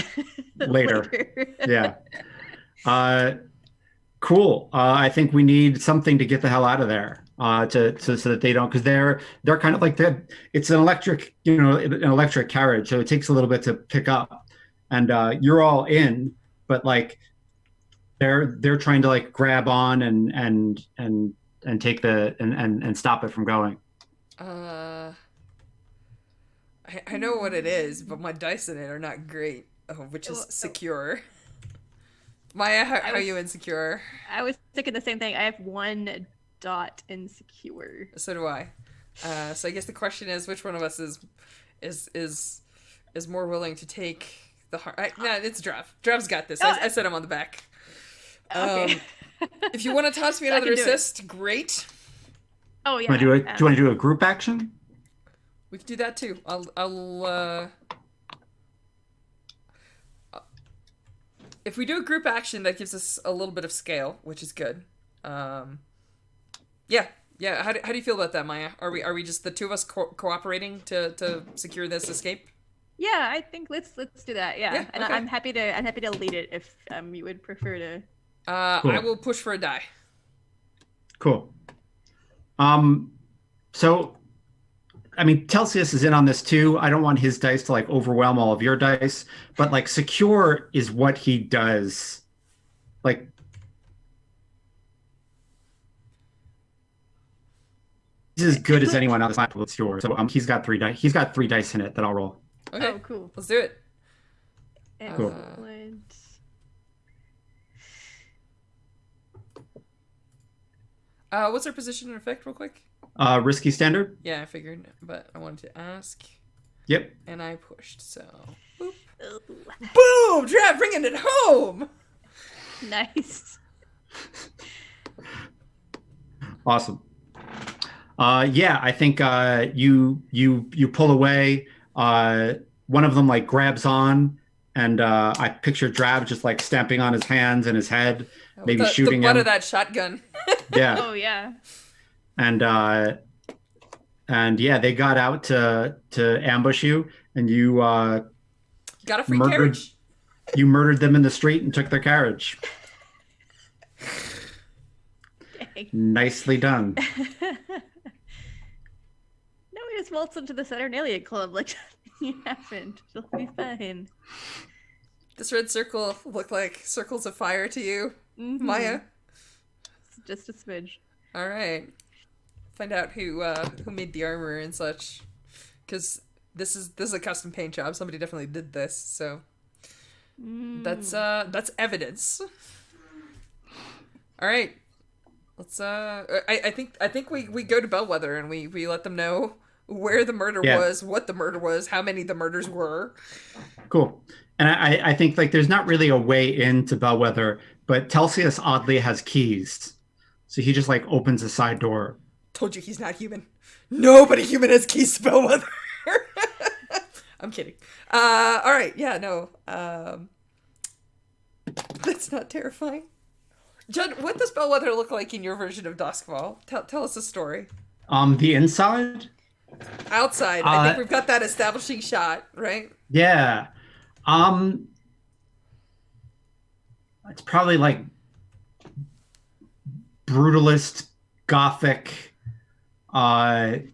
Later. Yeah. Cool. I think we need something to get the hell out of there. So that they don't, because they're kind of like it's an electric, an electric carriage, so it takes a little bit to pick up, and you're all in, but like they're trying to like grab on and take and stop it from going. I know what it is, but my dice in it are not great. Which is secure. Maya, how are you insecure? I was thinking the same thing. I have 1 dot insecure. So do I. So I guess the question is, which one of us is more willing to take the hard? No, it's Drav. Drav's got this. I set him on the back. Okay. If you want to toss me another assist, great. Oh yeah. Do you want to do a group action? We can do that too. If we do a group action, that gives us a little bit of scale, which is good. Yeah. How do you feel about that, Maya? Are we just the two of us cooperating to secure this escape? Yeah, I think let's do that. Yeah, and okay. I'm happy to lead it if you would prefer to. Cool. I will push for a die. Cool. So, I mean, Telsius is in on this too. I don't want his dice to like overwhelm all of your dice, but like secure is what he does. Like, he's as good as anyone else with secure. So he's got 3 dice. He's got 3 dice in it that I'll roll. Okay. Oh, cool. Let's do it. Cool. Excellent. What's our position in effect, real quick? Risky standard. Yeah, I figured, but I wanted to ask. Yep. And I pushed, so. Boop. Boom! Drav bringing it home! Nice. Awesome. Yeah, I think you pull away. One of them like grabs on, and I picture Drav just like stamping on his hands and his head, maybe shooting the butt him. of that shotgun. Yeah. Oh yeah. And yeah, they got out to ambush you, and you got a free carriage. You murdered them in the street and took their carriage. Dang. Nicely done. No, we just waltz into the Saturnalia Club like nothing happened. It'll be fine. This red circle looked like circles of fire to you, Mm-hmm. Maya. It's just a smidge. All right. Find out who made the armor and such, because this is a custom paint job. Somebody definitely did this, so that's evidence. All right. let's I think we go to Bellwether and we let them know where the murder Yeah. was, what the murder was, how many the murders were. Cool. And I think like there's not really a way into Bellwether, but Telsius oddly has keys. So he just like opens a side door. Told you he's not human. Nobody human has keys to Bellwether. I'm kidding. All right. Yeah, no. That's not terrifying. Judd, what does Bellwether look like in your version of Duskfall? Tell us a story. The inside? Outside, I think we've got that establishing shot, right? Yeah. It's probably like brutalist, gothic, some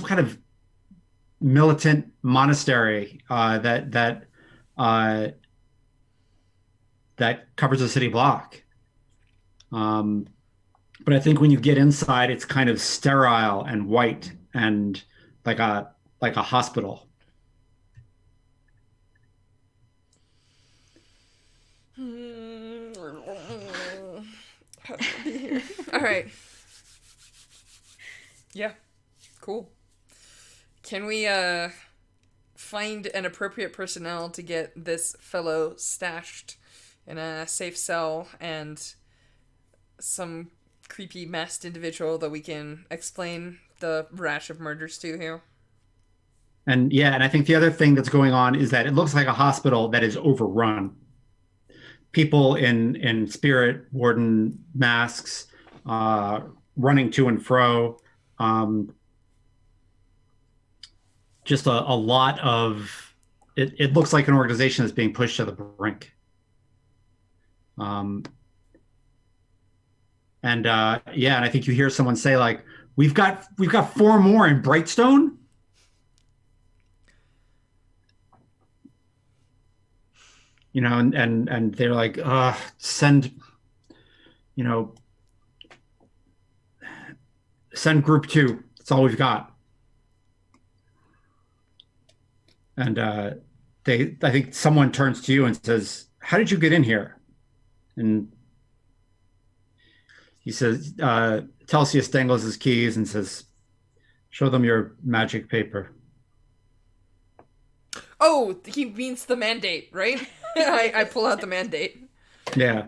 kind of militant monastery that covers a city block. But I think when you get inside, it's kind of sterile and white and like a hospital. All right. Yeah. Cool. Can we find an appropriate personnel to get this fellow stashed in a safe cell and some creepy masked individual that we can explain the rash of murders to here? And yeah, and I think the other thing that's going on is that it looks like a hospital that is overrun. People in spirit warden masks, running to and fro. Just a lot of it looks like an organization that's being pushed to the brink. And I think you hear someone say like, we've got 4 more in Brightstone. And they're like, send group 2. That's all we've got. And I think someone turns to you and says, how did you get in here? And he says, Telsius dangles his keys and says, show them your magic paper. Oh, he means the mandate, right? I pull out the mandate. Yeah.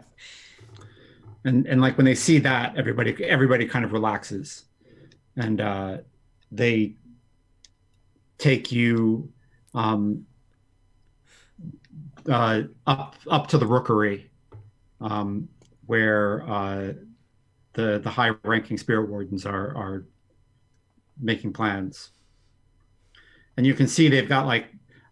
And like when they see that, everybody kind of relaxes. And they take you up to the rookery, where the high-ranking spirit wardens are making plans. And you can see they've got like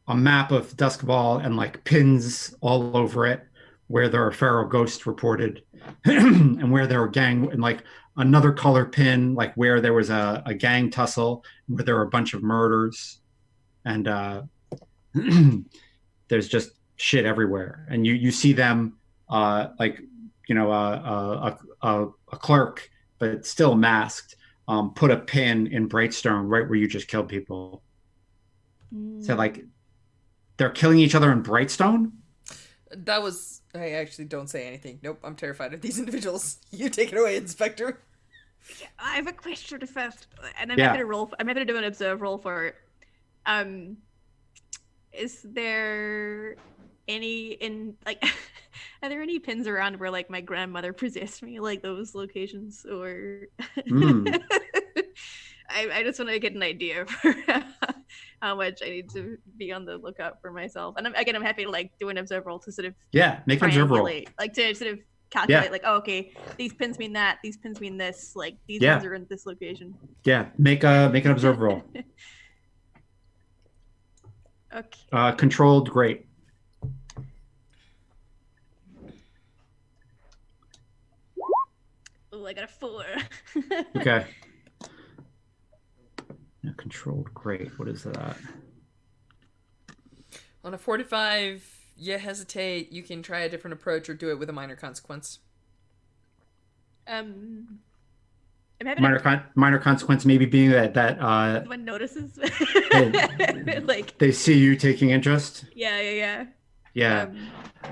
a map of Duskball and like pins all over it where there are feral ghosts reported and where there were gang, and like another color pin like where there was a gang tussle, where there were a bunch of murders, and there's just shit everywhere. And you see them a clerk but still masked put a pin in Brightstone right where you just killed people. So like they're killing each other in Brightstone. That was, I actually don't say anything. Nope, I'm terrified of these individuals. You take it away, Inspector. I have a question first, and I'm Yeah. happy to roll. I'm happy to do an observe roll for it. Is there any are there any pins around where like my grandmother possessed me, like those locations, or? I just want to get an idea for how much I need to be on the lookout for myself. And I'm happy to like do an observe roll to sort of Make an observe roll. like to sort of calculate like, oh, okay, these pins mean that, these pins mean this, like these ones are in this location. Yeah, make an observe roll. Okay. Controlled, great. Oh, I got a 4. Okay. Yeah, controlled, great. What is that? On a 45, you hesitate. You can try a different approach or do it with a minor consequence. I'm Minor consequence maybe being that one notices. like they see you taking interest. Yeah.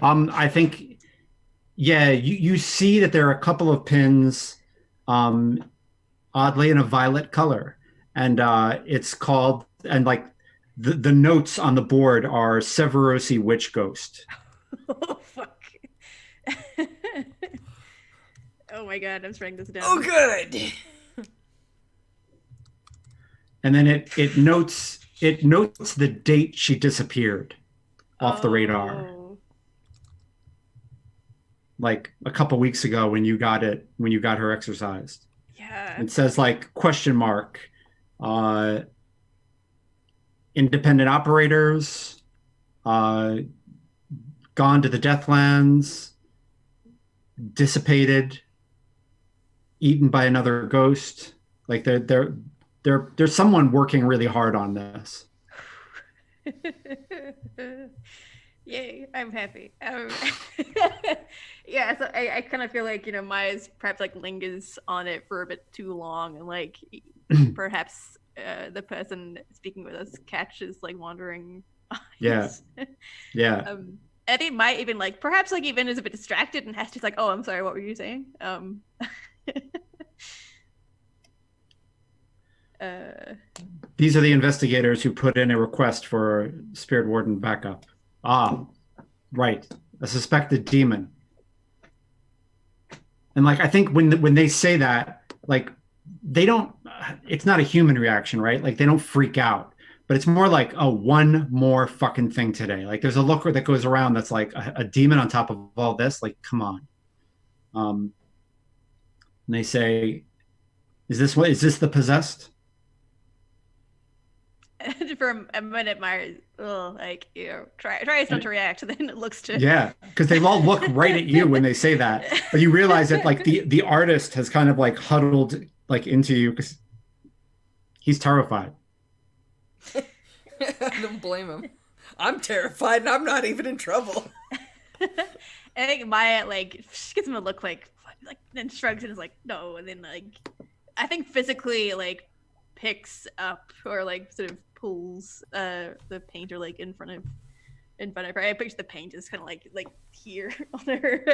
I think Yeah, you see that there are a couple of pins, um, oddly in a violet color, and it's called and like the notes on the board are Severosi Witch Ghost, Oh fuck. Oh my god, I'm writing this Oh, down. good. and then it notes the date she disappeared off the radar, Oh. like a couple weeks ago when you got her exercised. Yeah. It says like question mark, uh, independent operators, uh, gone to the Deathlands, dissipated, eaten by another ghost. Like there's someone working really hard on this. Yay, I'm happy. Yeah, so I kind of feel like, Maya's perhaps like lingers on it for a bit too long, and like perhaps the person speaking with us catches like wandering Yeah, eyes. yeah. I think Maya even like perhaps like even is a bit distracted and has to like, oh, I'm sorry, what were you saying? Uh, These are the investigators who put in a request for Spirit Warden backup. Ah, right. A suspected demon. And like I think when they say that, like they don't it's not a human reaction, right? Like they don't freak out. But it's more like, oh, one more fucking thing today. Like there's a look that goes around that's like a demon on top of all this. Like, come on. And they say, is this the possessed? for a minute, Maya, like tries not to react, then it looks to. Yeah, because they all look right at you when they say that, but you realize that like the artist has kind of like huddled like into you because he's terrified. I don't blame him. I'm terrified and I'm not even in trouble. I think Maya like she gets him a look like then shrugs and is like no, and then like I think physically like picks up or like sort of pulls the painter like in front of her. I picture the paint is kind of like here on her,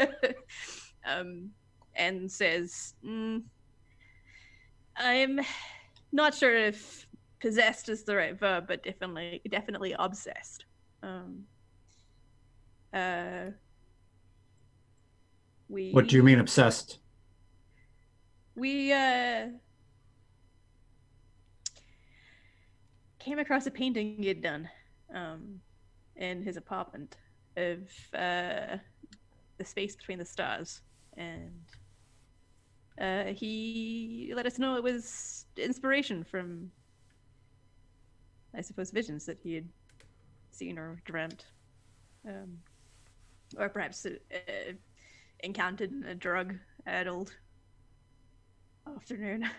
and says, "I'm not sure if possessed is the right verb, but definitely obsessed." We What do you mean obsessed? we came across a painting he had done in his apartment of the space between the stars, and he let us know it was inspiration from, I suppose, visions that he had seen or dreamt, or perhaps encountered in a drug-addled afternoon.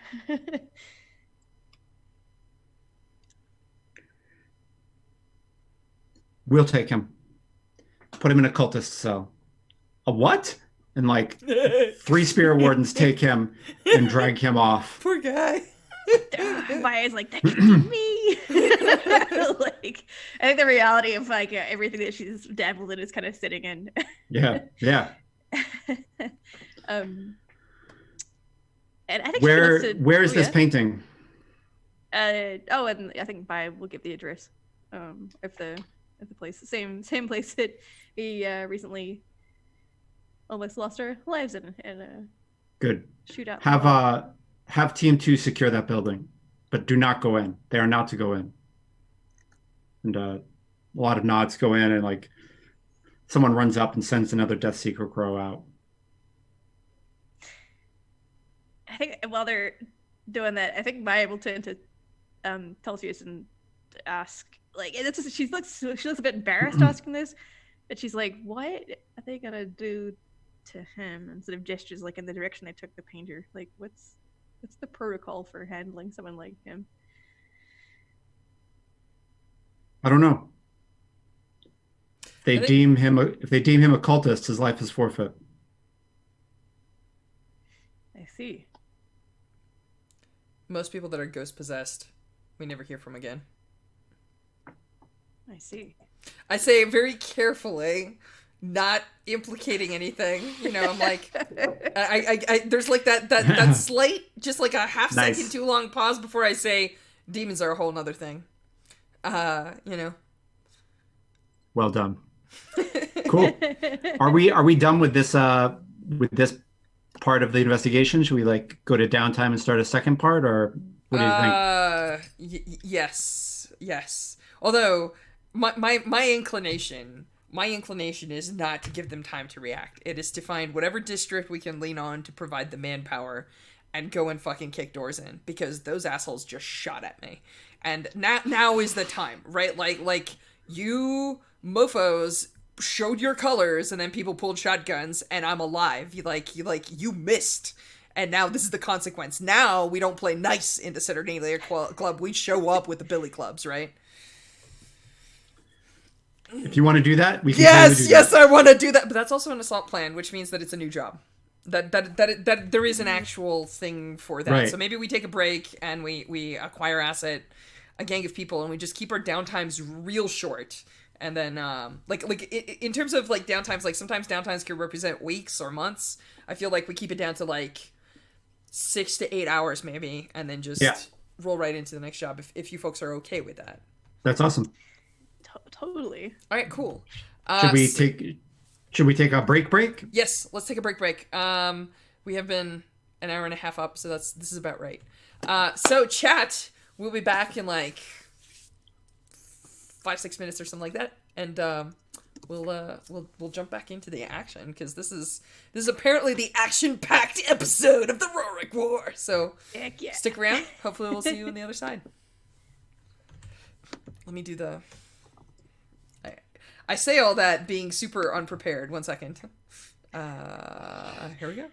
We'll take him. Put him in a cultist cell. A what? And like 3 spirit wardens take him and drag him off. Poor guy. Maya's like, that could be me. Like, I think the reality of like everything that she's dabbled in is kind of sitting in. Yeah, yeah. And I think where is this painting? And I think Maya will give the address of the place, same place that we recently almost lost our lives in a Good. shootout. Have team 2 secure that building, but do not go in. They are not to go in. And a lot of nods go in, and like someone runs up and sends another Death Seeker Crow out. I think while they're doing that, I think Maya will turn to Telsius and ask, like, she looks a bit embarrassed asking this, but she's like, "What are they gonna do to him?" And sort of gestures like in the direction they took the painter. Like, what's the protocol for handling someone like him? I don't know. If they deem him a cultist, his life is forfeit. I see. Most people that are ghost possessed, we never hear from again. I see. I say very carefully, not implicating anything. You know, I'm like, I there's like that slight, just like a half Nice. second too long pause before I say demons are a whole nother thing. You know. Well done. Cool. Are we done with this part of the investigation? Should we like go to downtime and start a second part, or what do you think? Yes. Although my inclination is not to give them time to react. It is to find whatever district we can lean on to provide the manpower and go and fucking kick doors in, because those assholes just shot at me. And now is the time, right? Like you mofos showed your colors, and then people pulled shotguns, and I'm alive. You missed. And now this is the consequence. Now we don't play nice in the Saturnalia Club. We show up with the billy clubs, right? If you want to do that, we can. Yes, I want to do that. But that's also an assault plan, which means that it's a new job. That there is an actual thing for that. Right. So maybe we take a break and we acquire a gang of people, and we just keep our downtimes real short. And then, in terms of like downtimes, like sometimes downtimes can represent weeks or months. I feel like we keep it down to like 6 to 8 hours maybe, and then just roll right into the next job if you folks are okay with that. That's awesome. Totally. All right, cool. Should we take a break? Yes, let's take a break. We have been an hour and a half up, so this is about right. So chat, we'll be back in like 5-6 minutes or something like that, and we'll jump back into the action, because this is apparently the action-packed episode of the Rorik War. So Heck yeah. Stick around. Hopefully we'll see you on the other side. Let me do the. I say all that being super unprepared. 1 second. Here we go.